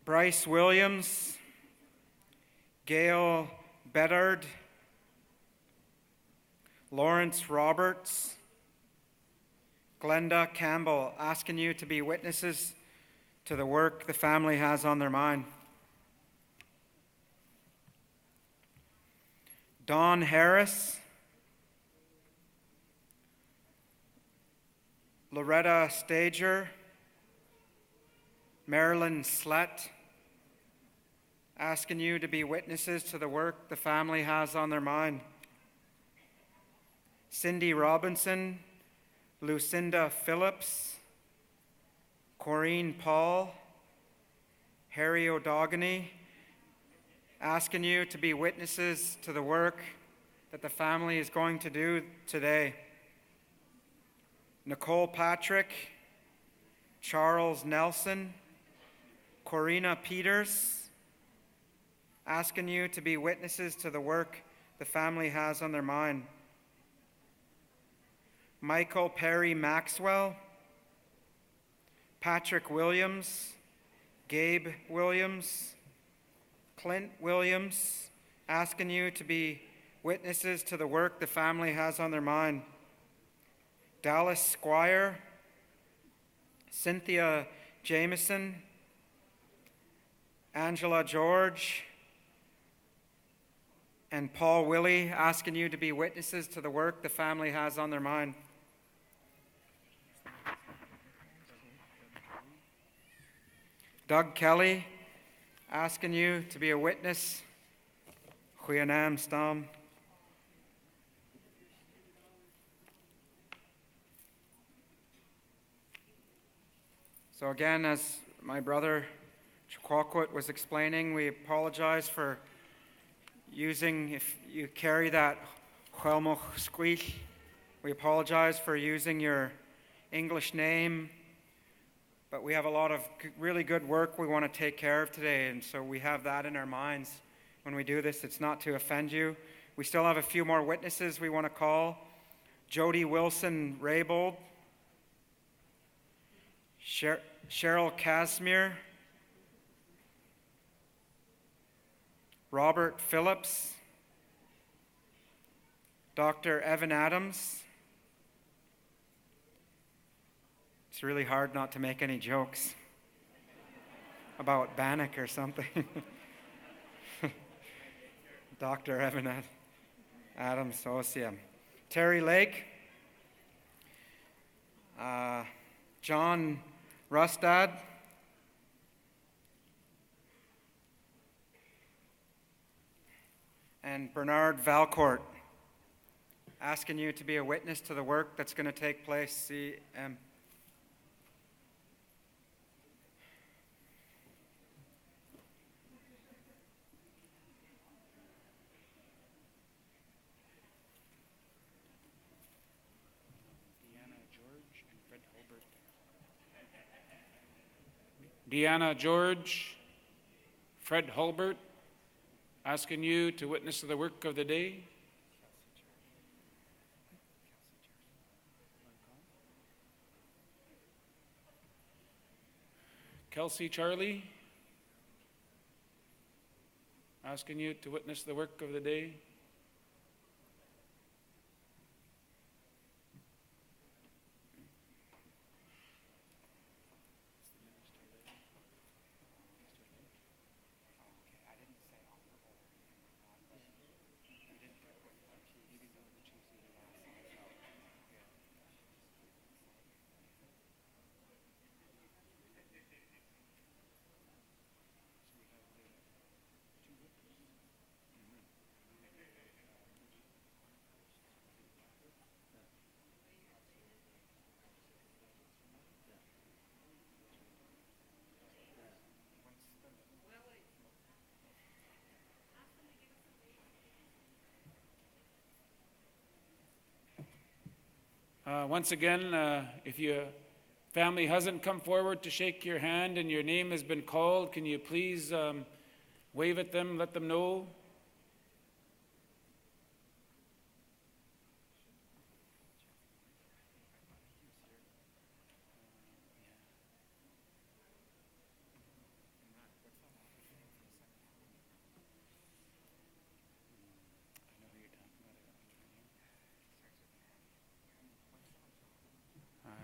Bryce Williams, Gail Bedard, Lawrence Roberts, Glenda Campbell, asking you to be witnesses to the work the family has on their mind. Dawn Harris, Loretta Stager, Marilyn Slett, asking you to be witnesses to the work the family has on their mind. Cindy Robinson, Lucinda Phillips, Corrine Paul, Harry O'Doggany, asking you to be witnesses to the work that the family is going to do today. Nicole Patrick, Charles Nelson, Corina Peters, asking you to be witnesses to the work the family has on their mind. Michael Perry Maxwell, Patrick Williams, Gabe Williams, Clint Williams, asking you to be witnesses to the work the family has on their mind. Dallas Squire, Cynthia Jameson, Angela George, and Paul Willie, asking you to be witnesses to the work the family has on their mind. Doug Kelly, asking you to be a witness. Goeienaam staan. So again, as my brother Chikwakwa was explaining, we apologize for using, if you carry that Huelmoch squeak, we apologize for using your English name, but we have a lot of really good work we want to take care of today, and so we have that in our minds when we do this. It's not to offend you. We still have a few more witnesses we want to call. Jody Wilson Raybold, Cheryl Casimir, Robert Phillips, Dr. Evan Adams. It's really hard not to make any jokes about Bannock or something. Dr. Evan Adams, Osia. Terry Lake, John Rustad, and Bernard Valcourt, asking you to be a witness to the work that's going to take place. Deanna George, Fred Hulbert, asking you to witness to the work of the day. Kelsey Charlie, asking you to witness the work of the day. Once again, if your family hasn't come forward to shake your hand and your name has been called, can you please wave at them, let them know?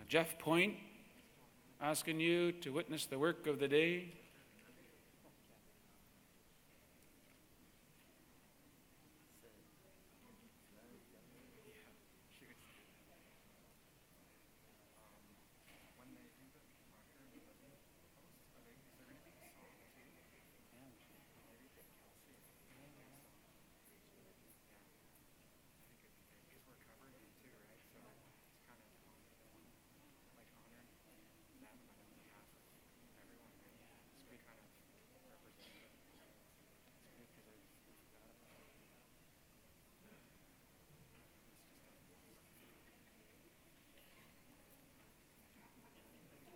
Jeff Point, asking you to witness the work of the day.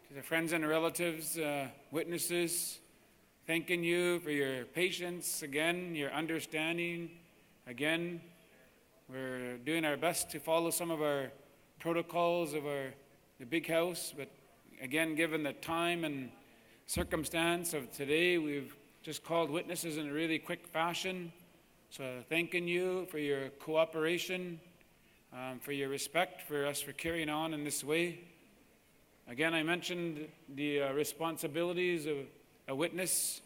To the friends and relatives, witnesses, thanking you for your patience, again, your understanding. Again, we're doing our best to follow some of our protocols of the big house, but again, given the time and circumstance of today, we've just called witnesses in a really quick fashion. So thanking you for your cooperation, for your respect for us for carrying on in this way. Again, I mentioned the responsibilities of a witness.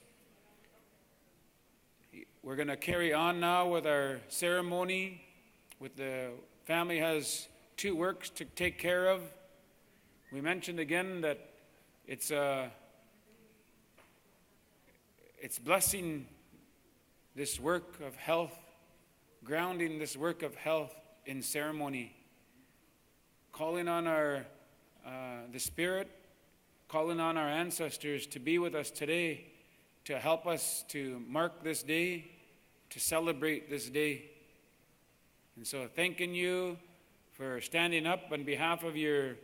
We're going to carry on now with our ceremony. With the family has 2 works to take care of. We mentioned again that it's blessing this work of health, grounding this work of health in ceremony, calling on the Spirit, calling on our ancestors to be with us today, to help us to mark this day, to celebrate this day. And so thanking you for standing up on behalf of your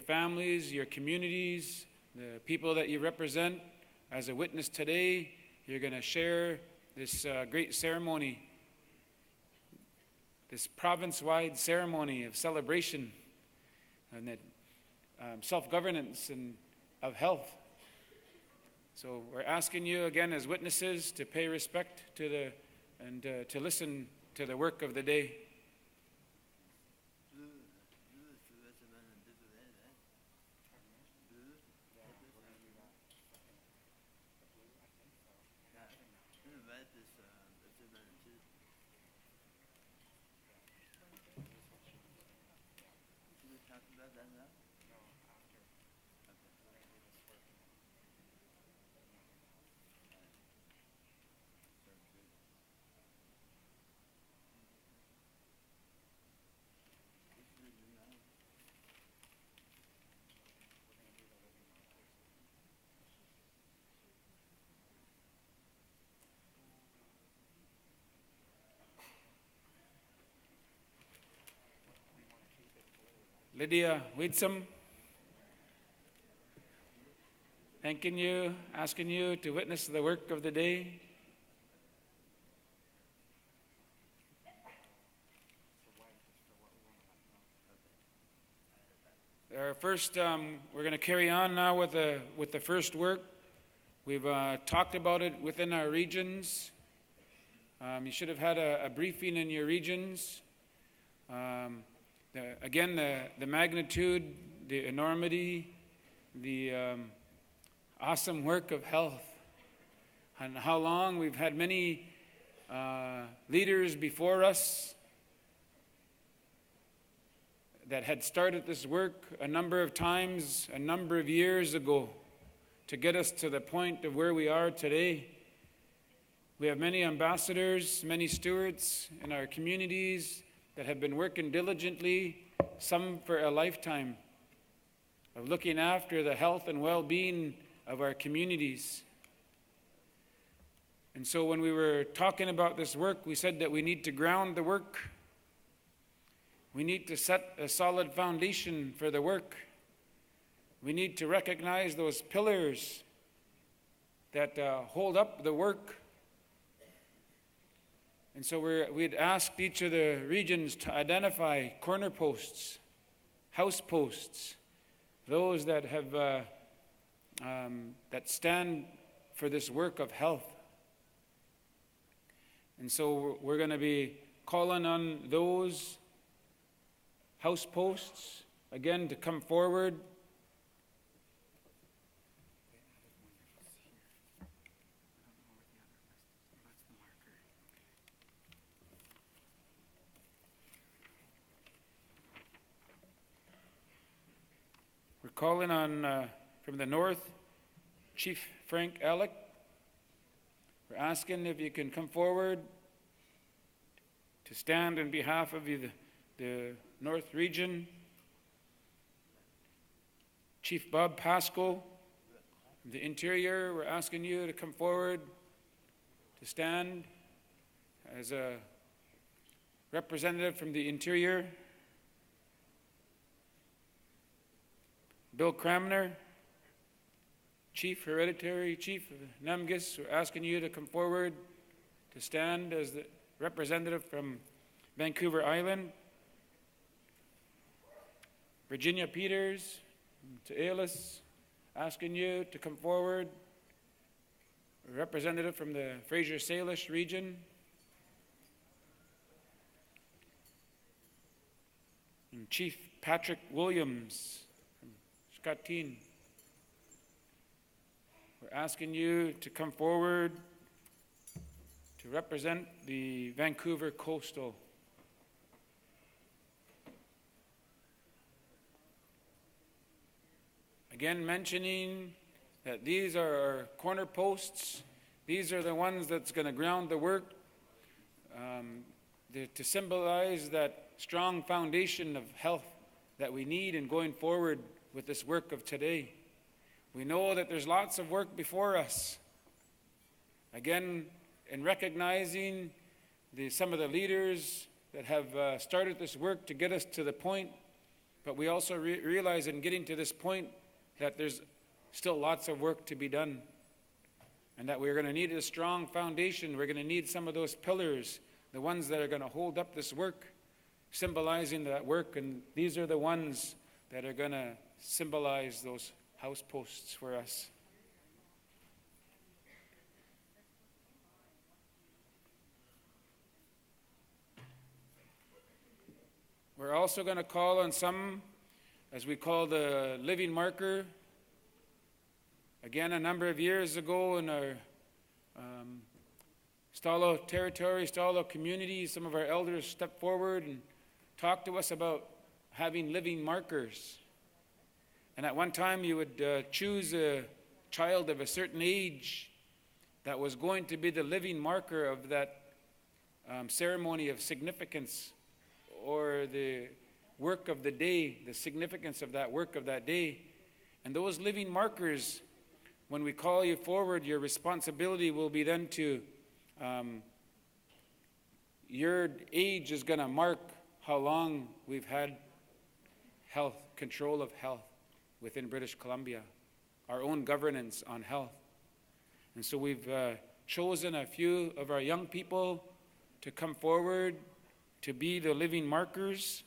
families, your communities, the people that you represent. As a witness today, you're going to share this great ceremony, this province-wide ceremony of celebration and that self-governance and of health. So we're asking you again as witnesses to pay respect to to listen to the work of the day. Lydia Wiedsum, thanking you, asking you to witness the work of the day. Our first, we're going to carry on now with the first work. We've talked about it within our regions. You should have had a briefing in your regions. The magnitude, the enormity, the awesome work of health, and how long we've had many leaders before us that had started this work a number of times, a number of years ago, to get us to the point of where we are today. We have many ambassadors, many stewards in our communities that have been working diligently, some for a lifetime, of looking after the health and well-being of our communities. And so when we were talking about this work, we said that we need to ground the work. We need to set a solid foundation for the work. We need to recognize those pillars that hold up the work. And so we'd asked each of the regions to identify corner posts, house posts, those that have that stand for this work of health. And so we're going to be calling on those house posts again to come forward. We're calling on, from the north, Chief Frank Alec. We're asking if you can come forward to stand on behalf of the North Region. Chief Bob Pasco, from the Interior, we're asking you to come forward to stand as a representative from the Interior. Bill Cramner, Chief Hereditary Chief of Namgis, we're asking you to come forward to stand as the representative from Vancouver Island. Virginia Peters, to Aelis, asking you to come forward, a representative from the Fraser Salish region. And Chief Patrick Williams from Scottine. We're asking you to come forward to represent the Vancouver Coastal. Again, mentioning that these are our corner posts. These are the ones that's going to ground the work to symbolize that strong foundation of health that we need in going forward with this work of today. We know that there's lots of work before us. Again, in recognizing some of the leaders that have started this work to get us to the point, but we also realize in getting to this point that there's still lots of work to be done, and that we're going to need a strong foundation. We're going to need some of those pillars, the ones that are going to hold up this work, symbolizing that work, and these are the ones that are going to symbolize those house posts for us. We're also going to call on some, as we call the living marker. Again, a number of years ago in our Stalo territory, Stalo community, some of our elders stepped forward and talked to us about having living markers. And at one time you would choose a child of a certain age that was going to be the living marker of that ceremony of significance, or the work of the day, the significance of that work of that day. And those living markers, when we call you forward, your responsibility will be then to, your age is going to mark how long we've had health, control of health within British Columbia, our own governance on health. And so we've chosen a few of our young people to come forward to be the living markers.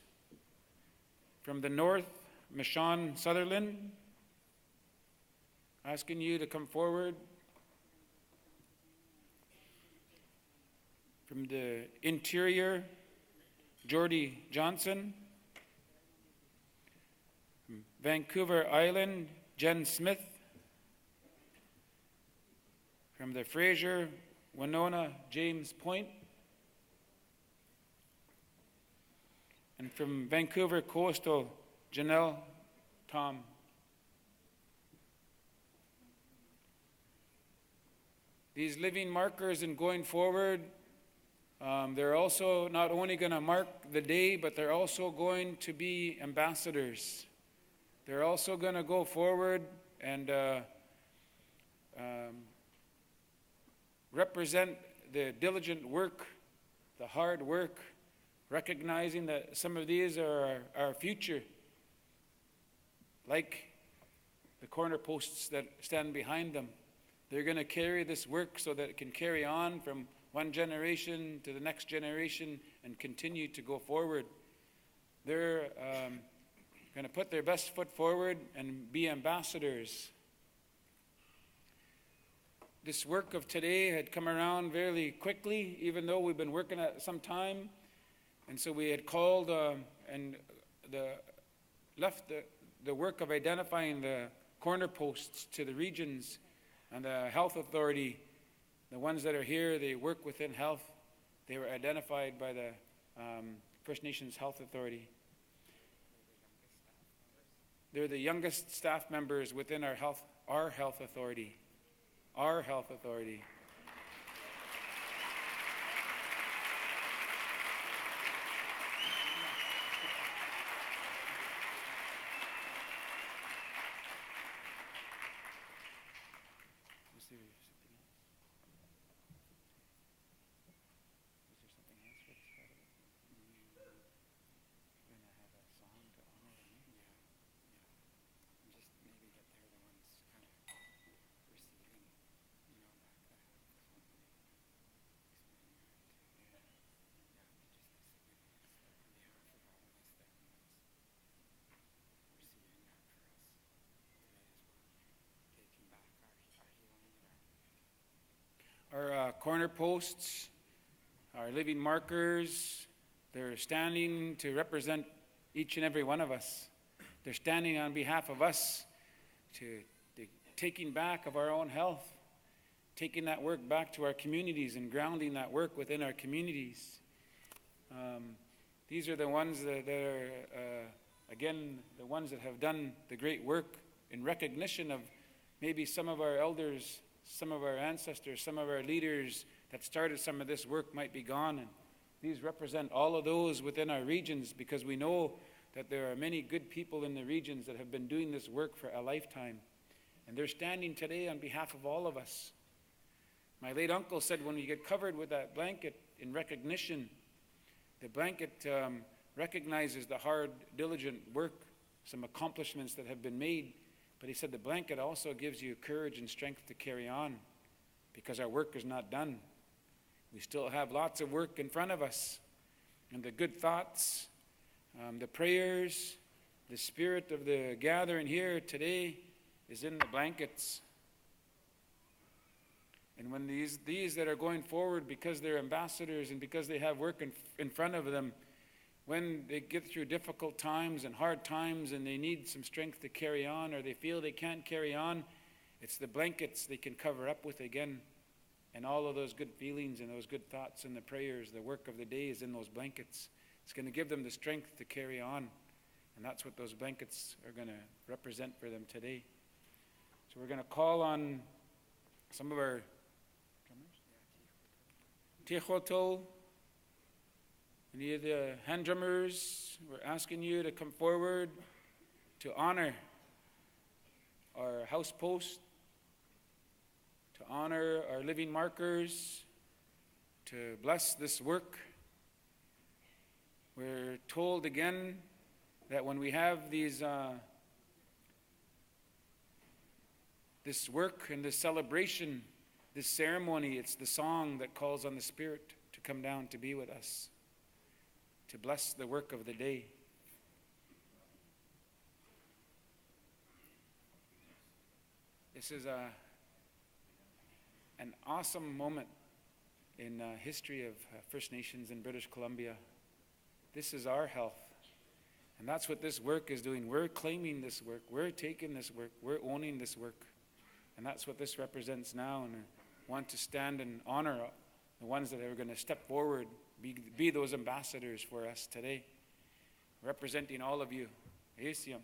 From the north, Michonne Sutherland, asking you to come forward. From the interior, Jordy Johnson. From Vancouver Island, Jen Smith. From the Fraser, Winona, James Point. And from Vancouver Coastal, Janelle Tom. These living markers in going forward, they're also not only going to mark the day, but they're also going to be ambassadors. They're also going to go forward and represent the diligent work, the hard work, recognizing that some of these are our future, like the corner posts that stand behind them. They're going to carry this work so that it can carry on from one generation to the next generation and continue to go forward. They're going to put their best foot forward and be ambassadors. This work of today had come around fairly quickly, even though we've been working at some time. And so we had called, and the left the work of identifying the corner posts to the regions and the health authority. The ones that are here, they work within health. They were identified by the First Nations Health Authority. They're the youngest staff members within our health authority. Our health authority. Our corner posts, our living markers, they're standing to represent each and every one of us. They're standing on behalf of us to the taking back of our own health, taking that work back to our communities and grounding that work within our communities. These are the ones that are, again, the ones that have done the great work in recognition of maybe some of our elders, some of our ancestors, some of our leaders that started some of this work might be gone. And these represent all of those within our regions, because we know that there are many good people in the regions that have been doing this work for a lifetime. And they're standing today on behalf of all of us. My late uncle said when we get covered with that blanket in recognition, the blanket recognizes the hard, diligent work, some accomplishments that have been made. But he said the blanket also gives you courage and strength to carry on, because our work is not done. We still have lots of work in front of us. And the good thoughts, the prayers, the spirit of the gathering here today is in the blankets. And when these that are going forward because they're ambassadors and because they have work in front of them, when they get through difficult times and hard times and they need some strength to carry on, or they feel they can't carry on, it's the blankets they can cover up with again. And all of those good feelings and those good thoughts and the prayers, the work of the day is in those blankets. It's going to give them the strength to carry on. And that's what those blankets are going to represent for them today. So we're going to call on some of our drummers. Tijoto. Any of the hand drummers, we're asking you to come forward to honor our house post, to honor our living markers, to bless this work. We're told again that when we have these this work and this celebration, this ceremony, it's the song that calls on the Spirit to come down to be with us, to bless the work of the day. This is an awesome moment in history of First Nations in British Columbia. This is our health. And that's what this work is doing. We're claiming this work. We're taking this work. We're owning this work. And that's what this represents now. And I want to stand and honor the ones that are going to step forward, be those ambassadors for us today, representing all of you. Asiam.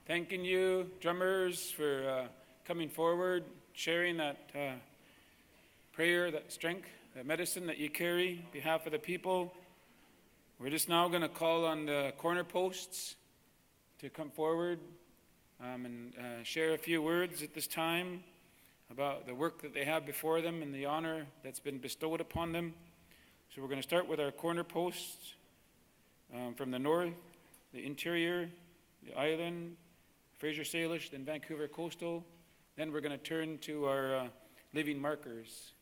Thanking you, drummers, for coming forward, sharing that prayer, that strength, that medicine that you carry on behalf of the people. We're just now going to call on the corner posts to come forward and share a few words at this time about the work that they have before them and the honor that's been bestowed upon them. So we're going to start with our corner posts from the north, the interior, the island, Fraser Salish, then Vancouver Coastal. Then we're going to turn to our living markers.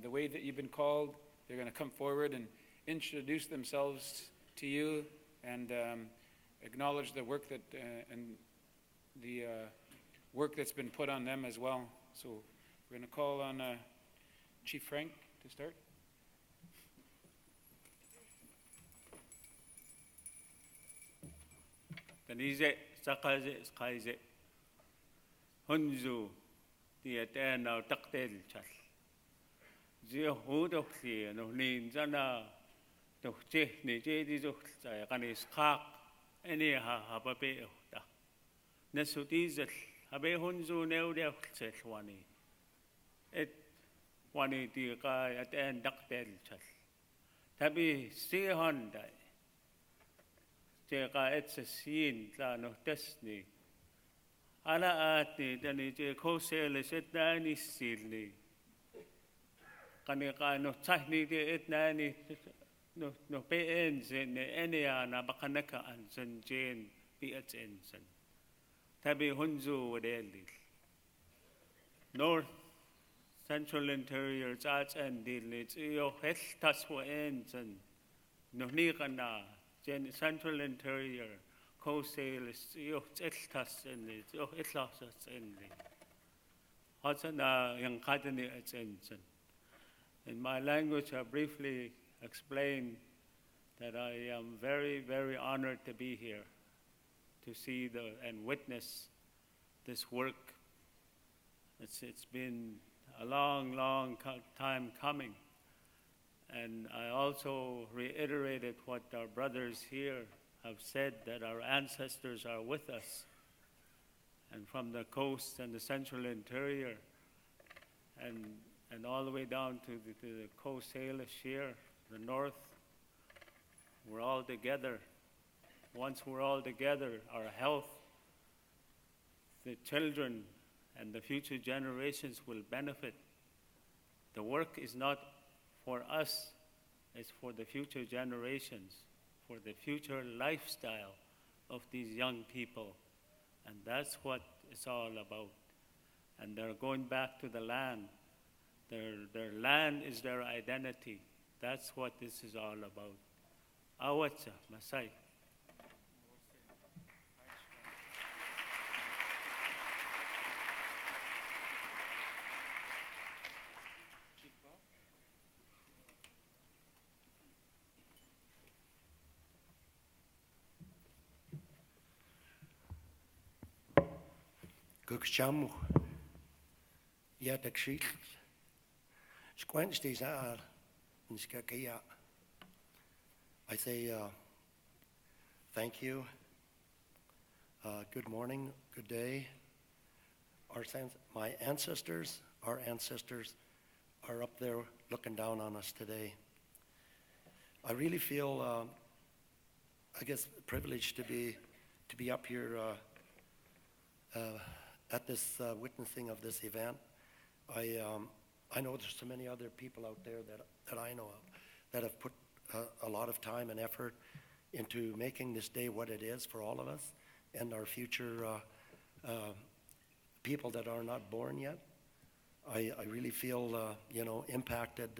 The way that you've been called, they're going to come forward and introduce themselves to you and acknowledge the work that and the work that's been put on them as well. So we're going to call on Chief Frank to start. Tanize, Sakaze, Skaze, Hunzu, the Atena, Taktel Chal. Zio Hudokli, and Olin Zana, Dokche, Nijedi Zokta, Ganis Kak, any Hababe. Nesutizet, Habe Hunzu, Neudel Wani. It Wani, the guy at the end, Taktel Chal. Tabi, see Honda. Jeka etsa siin tla no tesni. Ala atni tani je kosele set nani silni. Kani ka no tsahni de et nani no pe enzen ne enia na bakanaka anzen jen bi et enzen. Tabi hunzu wadeli. North Central Interior tsats and dilni tsiyo hestas wa enzen. No ni kana. Central Interior, Coastal, Iltas in the Itlasas in the Hotsana Young Katani at Ensign. In my language, I briefly explain that I am very, very honored to be here to see and witness this work. It's been a long, long time coming. And I also reiterated what our brothers here have said, that our ancestors are with us. And from the coast and the central interior, and all the way down to the coast Salish here, the north, we're all together. Once we're all together, our health, the children, and the future generations will benefit. The work is not for us, it's for the future generations, for the future lifestyle of these young people. And that's what it's all about. And they're going back to the land. Their land is their identity. That's what this is all about. Awatsa, Masai. Gugchamu, Yatakshik, Squench are in Skakia. I say thank you, good morning, good day. My ancestors, our ancestors are up there looking down on us today. I really feel, I guess, privileged to be up here at this witnessing of this event. I know there's so many other people out there that I know of that have put a lot of time and effort into making this day what it is for all of us and our future people that are not born yet. I really feel impacted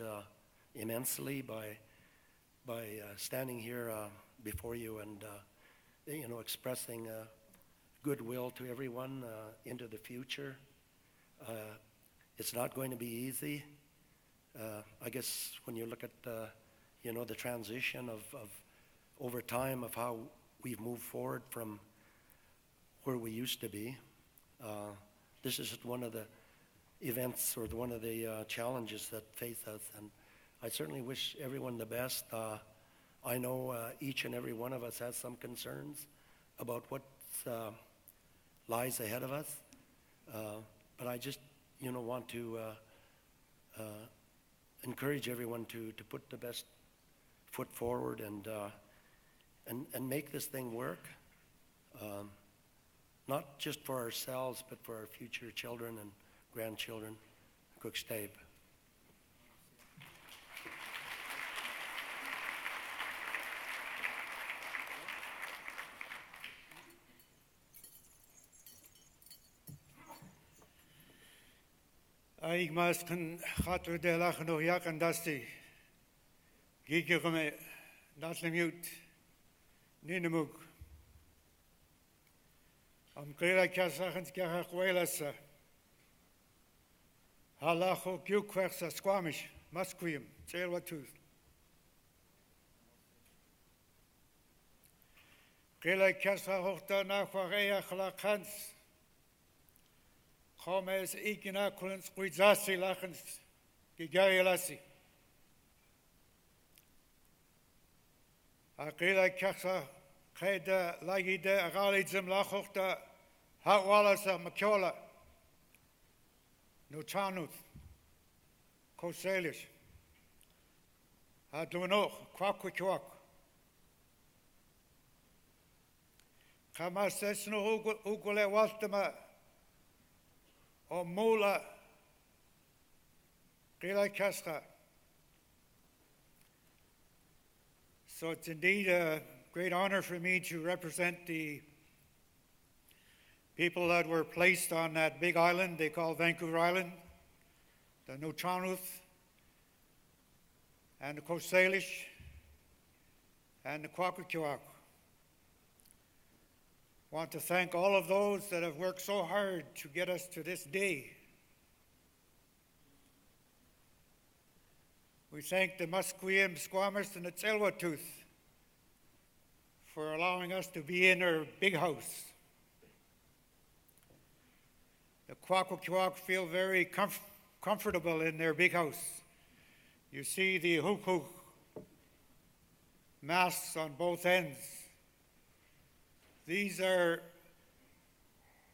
immensely by standing here before you and expressing goodwill to everyone into the future. It's not going to be easy. I guess when you look at the transition of over time of how we've moved forward from where we used to be, this is one of the events or one of the challenges that face us, and I certainly wish everyone the best. I know each and every one of us has some concerns about what's lies ahead of us. But I just, want to encourage everyone to put the best foot forward and make this thing work. Not just for ourselves, but for our future children and grandchildren. Cookstape. Ik mas kan gaat er de lachen nog jak en dat die. Gike me dat le mute. Ninamuk. Am kira kasachens kira kwelasa. Halacho kyukwersa squamish. Masquim. Ceremonial. Kila kasachota na kwareya khlakans. Khomes ikina kulens quizasi lachens gigayelasi. Akila kasa keda lagide agalidzim lachochta hawalasa makyola nuchanuth koselish hadlunoch kwakwikwak kamasesno ugule waltama o mula kila kasta. So it's indeed a great honor for me to represent the people that were placed on that big island they call Vancouver Island, the Nuchanuth, and the Kosalish, and the Kwakwakiwak. I want to thank all of those that have worked so hard to get us to this day. We thank the Musqueam, Squamish, and the Tsleil-Waututh for allowing us to be in their big house. The Kwakwakiwak feel very comfortable in their big house. You see the hukuk masts on both ends. These are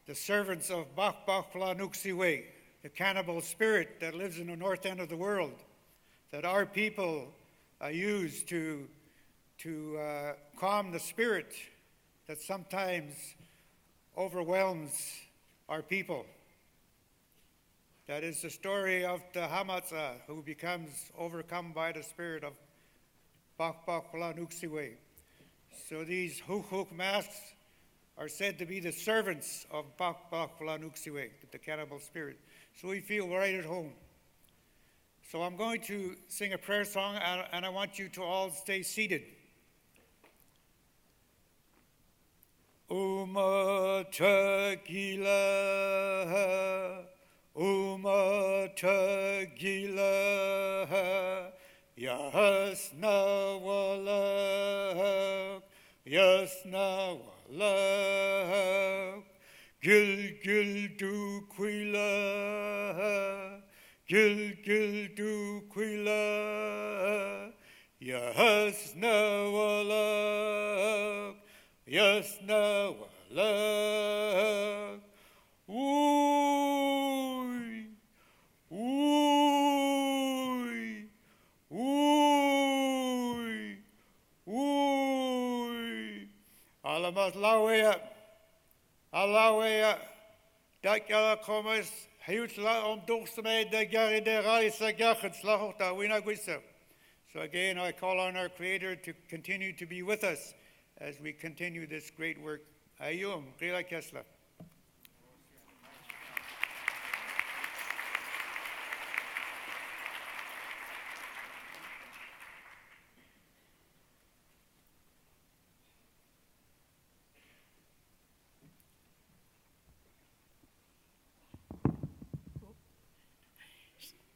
the servants of Bakbakflanuksiwe, the cannibal spirit that lives in the north end of the world, that our people use to calm the spirit that sometimes overwhelms our people. That is the story of the Hamatsa, who becomes overcome by the spirit of Bakbakflanuksiwe. So these hukuk masks are said to be the servants of Bakbakflanuksiwe, the cannibal spirit. So we feel right at home. So I'm going to sing a prayer song, and I want you to all stay seated. Uma Tegila, Uma Tegila, Yasna Wala, Yasna Wala, Gil Du Quila, Gil Du Quila, Yasna Wala, Yasna Wala, Oy, Oy, Oy, Oy. Alamat Lawea, Alawea, Dakala Comas, Hutla Doxame, the Gary de Raisa Gachets, Lahota, Winaguisa. So again, I call on our Creator to continue to be with us as we continue this great work. Ayum, Grila Kesla.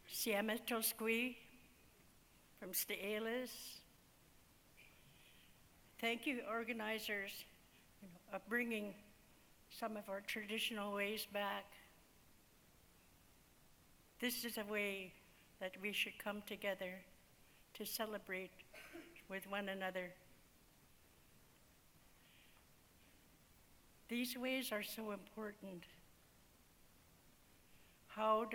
Siametosqui from Steeles. Thank you, organizers, of bringing some of our traditional ways back. This is a way that we should come together to celebrate with one another. These ways are so important. How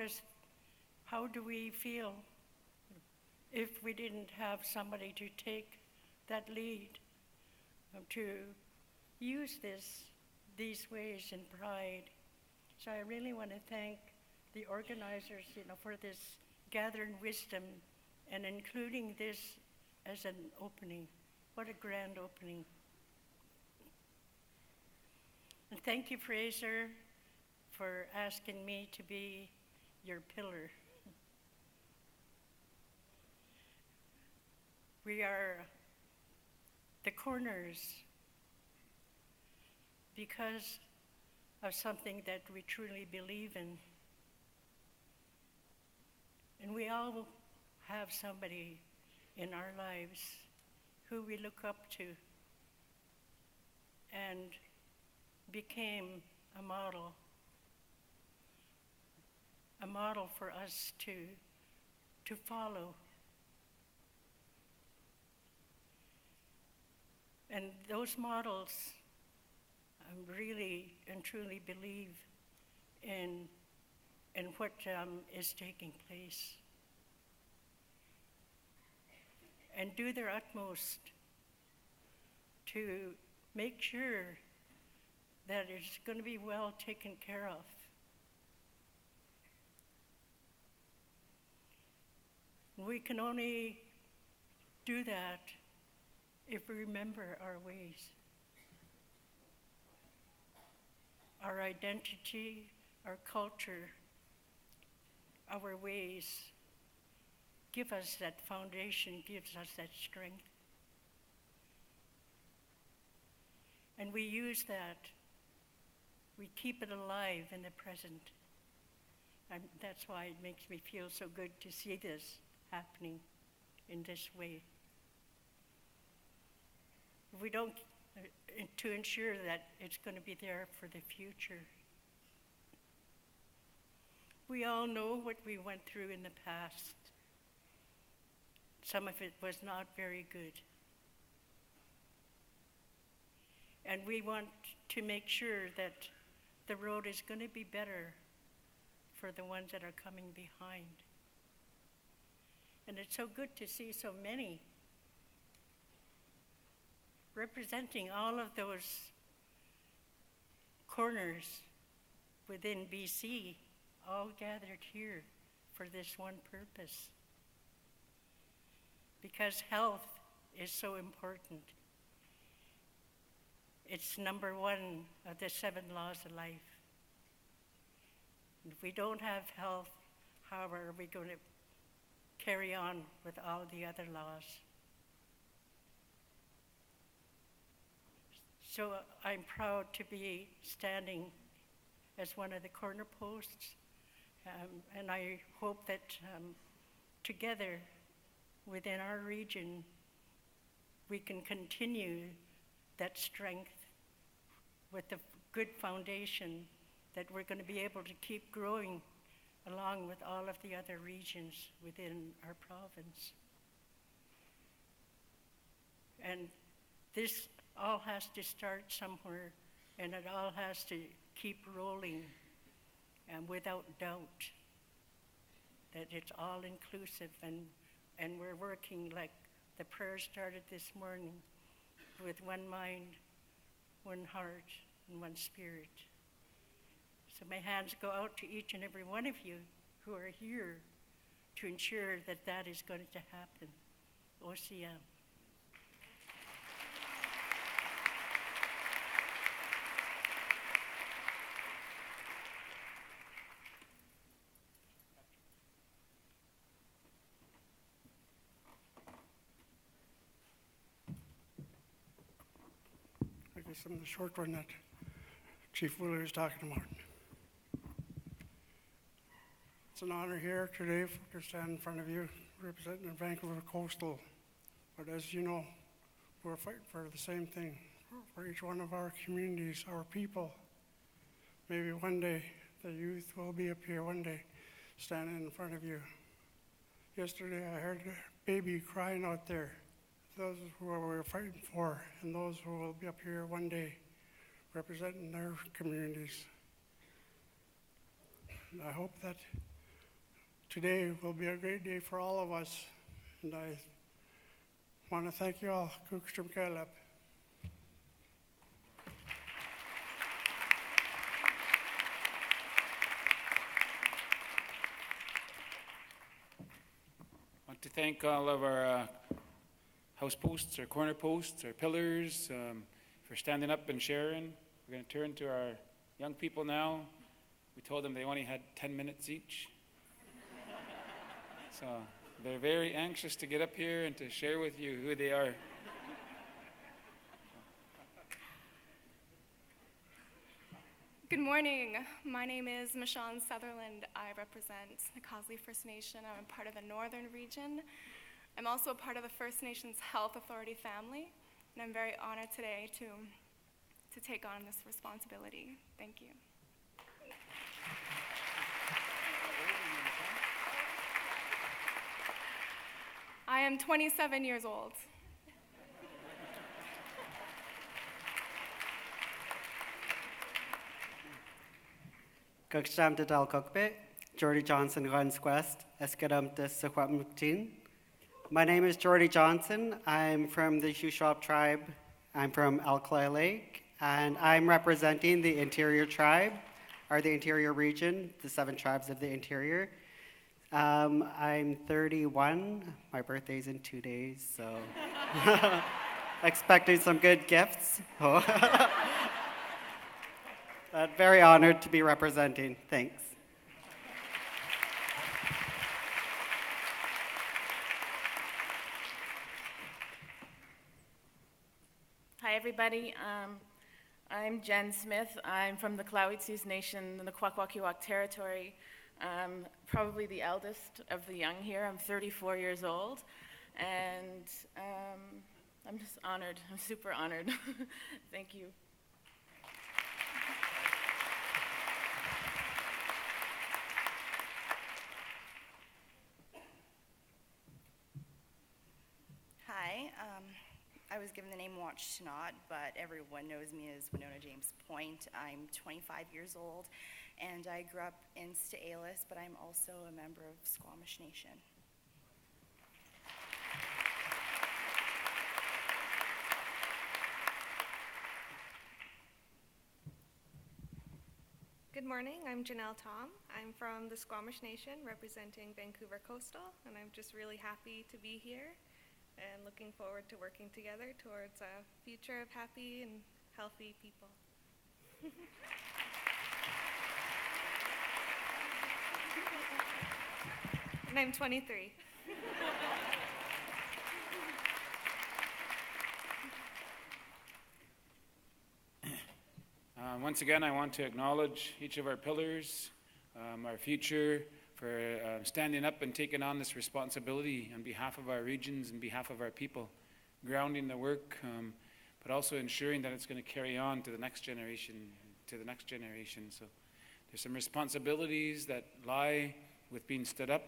do we feel if we didn't have somebody to take that lead, to use these ways in pride? So I really want to thank the organizers, for this gathering wisdom and including this as an opening. What a grand opening. And thank you, Fraser, for asking me to be your pillar. We are the corners because of something that we truly believe in. And we all have somebody in our lives who we look up to and became a model for us to follow. And those models really and truly believe in what is taking place and do their utmost to make sure that it's going to be well taken care of. We can only do that if we remember our ways. Our identity, our culture, our ways give us that foundation, gives us that strength. And we use that. We keep it alive in the present. And that's why it makes me feel so good to see this happening in this way. We don't, to ensure that it's going to be there for the future. We all know what we went through in the past. Some of it was not very good. And we want to make sure that the road is going to be better for the ones that are coming behind. And it's so good to see so many representing all of those corners within BC, all gathered here for this one purpose. Because health is so important. It's number one of the 7 laws of life. If we don't have health, how are we going to carry on with all the other laws? So I'm proud to be standing as one of the corner posts, and I hope that together within our region, we can continue that strength with the good foundation that we're going to be able to keep growing along with all of the other regions within our province. And this all has to start somewhere, and it all has to keep rolling, and without doubt that it's all inclusive, and we're working like the prayer started this morning with one mind, one heart, and one spirit. So my hands go out to each and every one of you who are here to ensure that that is going to happen. OCM. I guess I'm the short one that Chief Wheeler is talking about. It's an honor here today to stand in front of you representing Vancouver Coastal. But as you know, we're fighting for the same thing, for each one of our communities, our people. Maybe one day the youth will be up here one day standing in front of you. Yesterday I heard a baby crying out there. Those who we're fighting for, and those who will be up here one day representing their communities. And I hope that today will be a great day for all of us. And I want to thank you all. Kukstrom Caleb. I want to thank all of our house posts, our corner posts, our pillars, for standing up and sharing. We're going to turn to our young people now. We told them they only had 10 minutes each. So they're very anxious to get up here and to share with you who they are. Good morning. My name is Michonne Sutherland. I represent the Cosley First Nation. I'm a part of the Northern Region. I'm also a part of the First Nations Health Authority family, and I'm very honored today to take on this responsibility. Thank you. I am 27 years old. Gugsham de Dal Cockpit, Jordy Johnson runs Quest, Escadam de Sequamtin. My name is Jordy Johnson. I'm from the Shuswap tribe. I'm from Alkali Lake, and I'm representing the Interior tribe, or the Interior region, the 7 tribes of the Interior. I'm 31. My birthday's in 2 days, so expecting some good gifts. But very honored to be representing. Thanks. Hi, everybody. I'm Jen Smith. I'm from the Kalawitsus Nation in the Kwakwaka'wakw territory. I'm probably the eldest of the young here. I'm 34 years old, and I'm just honored. I'm super honored. Thank you. Hi, I was given the name Watch Tanot, but everyone knows me as Winona James Point. I'm 25 years old, and I grew up in Sta'alis, but I'm also a member of Squamish Nation. Good morning, I'm Janelle Tom. I'm from the Squamish Nation representing Vancouver Coastal, and I'm just really happy to be here and looking forward to working together towards a future of happy and healthy people. And I'm 23. Once again, I want to acknowledge each of our pillars, our future, for standing up and taking on this responsibility on behalf of our regions and behalf of our people, grounding the work, but also ensuring that it's going to carry on to the next generation, So there's some responsibilities that lie with being stood up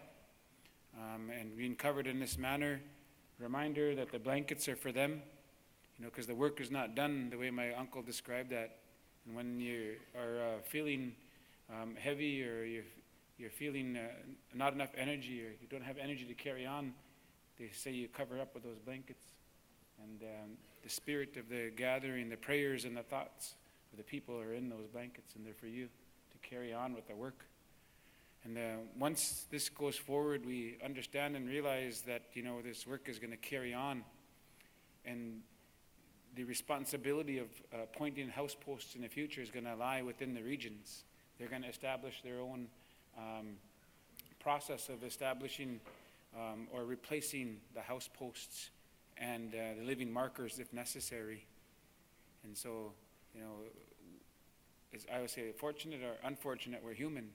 and being covered in this manner. Reminder that the blankets are for them, because the work is not done the way my uncle described that. And when you are feeling heavy, or you're feeling not enough energy, or you don't have energy to carry on, they say you cover up with those blankets. And the spirit of the gathering, the prayers and the thoughts of the people are in those blankets, and they're for you to carry on with the work. And once this goes forward, we understand and realize that, this work is going to carry on. And the responsibility of appointing house posts in the future is going to lie within the regions. They're going to establish their own process of establishing or replacing the house posts and the living markers if necessary. And so, as I would say, fortunate or unfortunate, we're human,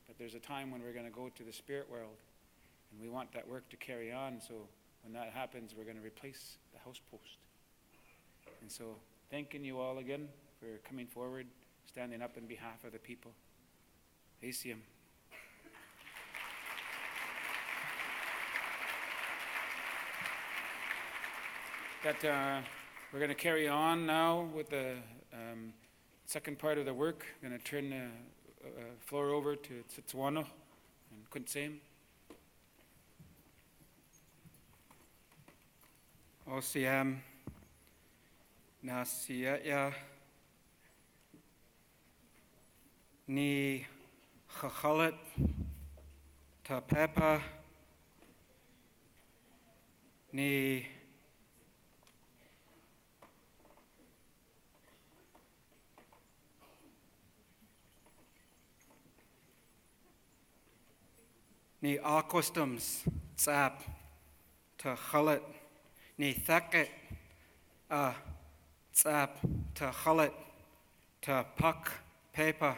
but there's a time when we're going to go to the spirit world, and we want that work to carry on. So when that happens, we're going to replace the house post. And so thanking you all again for coming forward, standing up in behalf of the people. ACM. We're going to carry on now with the second part of the work. I'm going to turn the floor over to Tsitsuano and Kunsem. OCM na siya ni chachalit ta pepa ni aquastums tsap ta chalit ni thaket tsap ta chalit ta puck pepa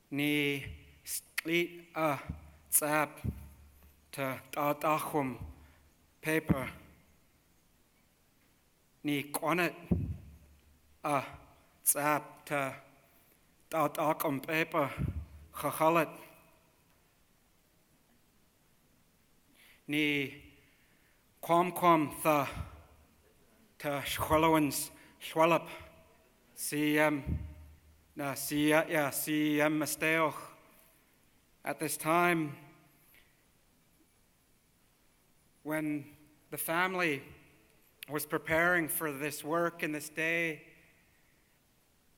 ni slit tsap ta tatachum paper ni quanit tsap ta tatachum paper chachalit ni quam tha ta schwallowens schwallop CM na CM Masteoch. At this time, when the family was preparing for this work and this day,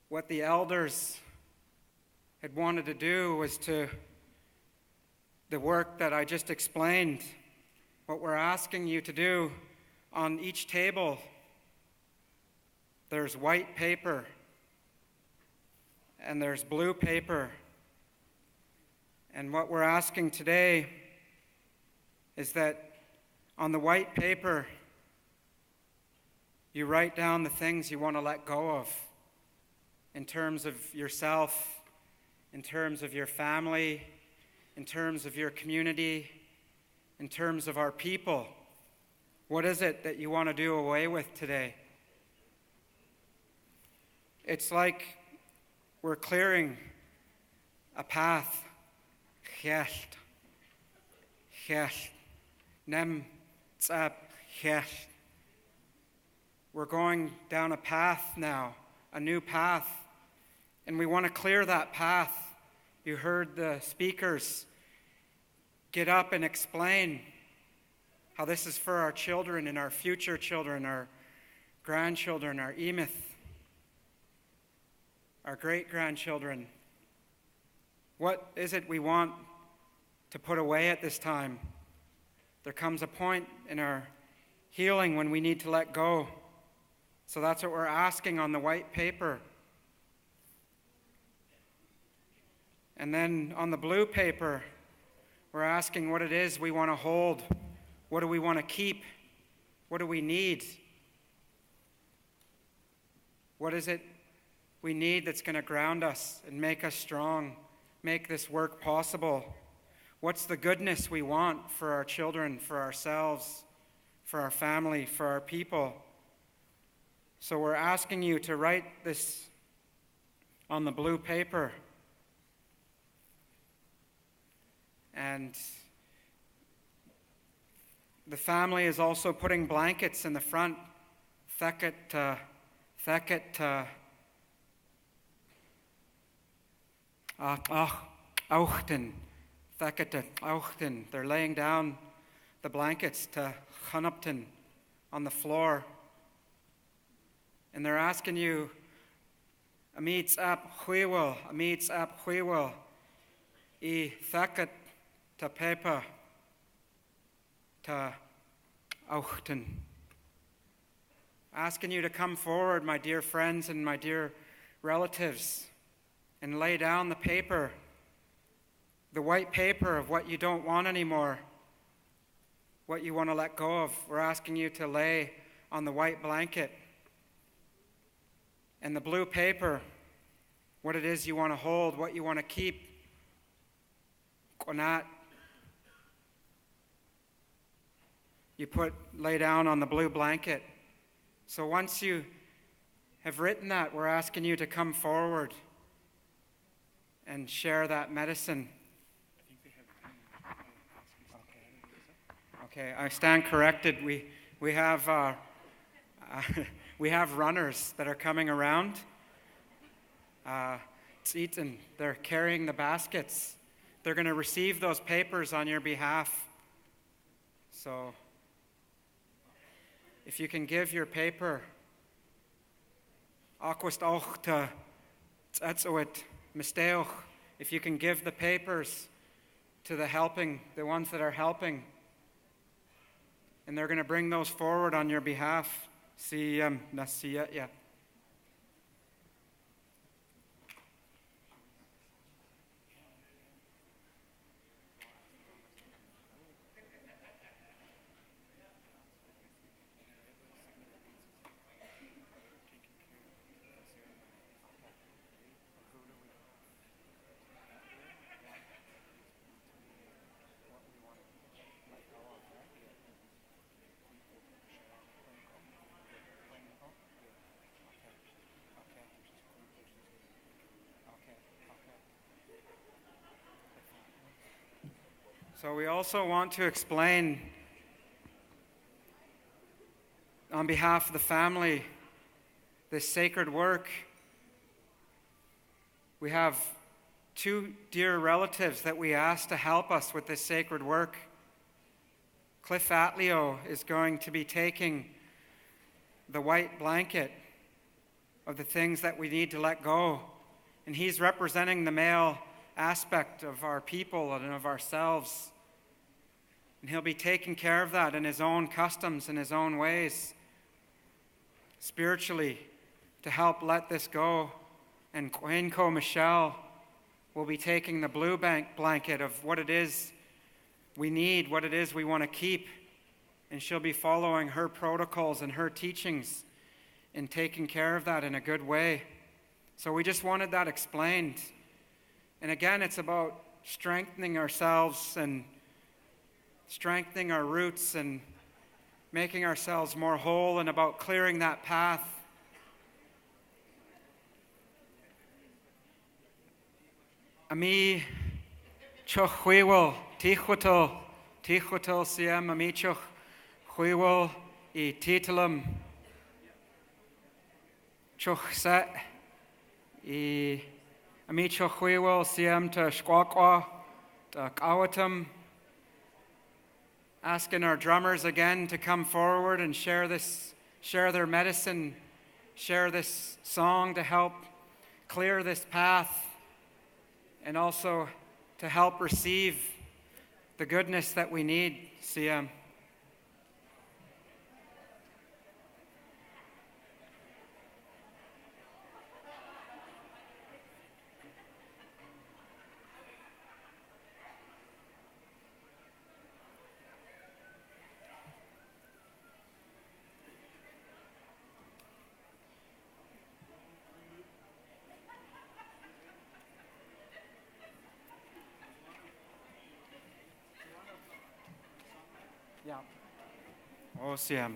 what the elders had wanted to do was the work that I just explained. What we're asking you to do on each table, there's white paper and there's blue paper. And what we're asking today is that on the white paper, you write down the things you want to let go of in terms of yourself, in terms of your family, in terms of your community, in terms of our people. What is it that you want to do away with today? It's like we're clearing a path. Nem tsap. We're going down a path now, a new path, and we want to clear that path. You heard the speakers get up and explain how this is for our children and our future children, our grandchildren, our emith, our great-grandchildren. What is it we want to put away at this time? There comes a point in our healing when we need to let go. So that's what we're asking on the white paper. And then on the blue paper, we're asking what it is we want to hold. What do we want to keep? What do we need? What is it we need that's going to ground us and make us strong, make this work possible? What's the goodness we want for our children, for ourselves, for our family, for our people? So we're asking you to write this on the blue paper. And the family is also putting blankets in the front. Theket auchten. Theket auchten. They're laying down the blankets to chanupten on the floor. And they're asking you, Amits ap huiwel, Amits ap huiwel, I theket ta pepa ta auchten. Asking you to come forward, my dear friends and my dear relatives, and lay down the paper, the white paper of what you don't want anymore, what you want to let go of. We're asking you to lay on the white blanket. And the blue paper, what it is you want to hold, what you want to keep. Konat. You lay down on the blue blanket. So once you have written that, we're asking you to come forward and share that medicine. Okay, I stand corrected. We have we have runners that are coming around. They're carrying the baskets. They're going to receive those papers on your behalf. So if you can give your paper, if you can give the papers to the ones that are helping, and they're going to bring those forward on your behalf. So we also want to explain on behalf of the family this sacred work. We have 2 dear relatives that we asked to help us with this sacred work. Cliff Atleo is going to be taking the white blanket of the things that we need to let go, and he's representing the male aspect of our people and of ourselves. And he'll be taking care of that in his own customs, in his own ways, spiritually, to help let this go. And Quenko Michelle will be taking the blue blanket of what it is we need, what it is we want to keep. And she'll be following her protocols and her teachings and taking care of that in a good way. So we just wanted that explained. And again, it's about strengthening ourselves and strengthening our roots and making ourselves more whole, and about clearing that path. Ami chochwiwal tichwatol siem ami chochwiwal I titulum chochset I ami chochwiwal siem to squaqua to kawatum. Asking our drummers again to come forward and share their medicine, share this song to help clear this path, and also to help receive the goodness that we need. CM. Yeah. Oh, CM.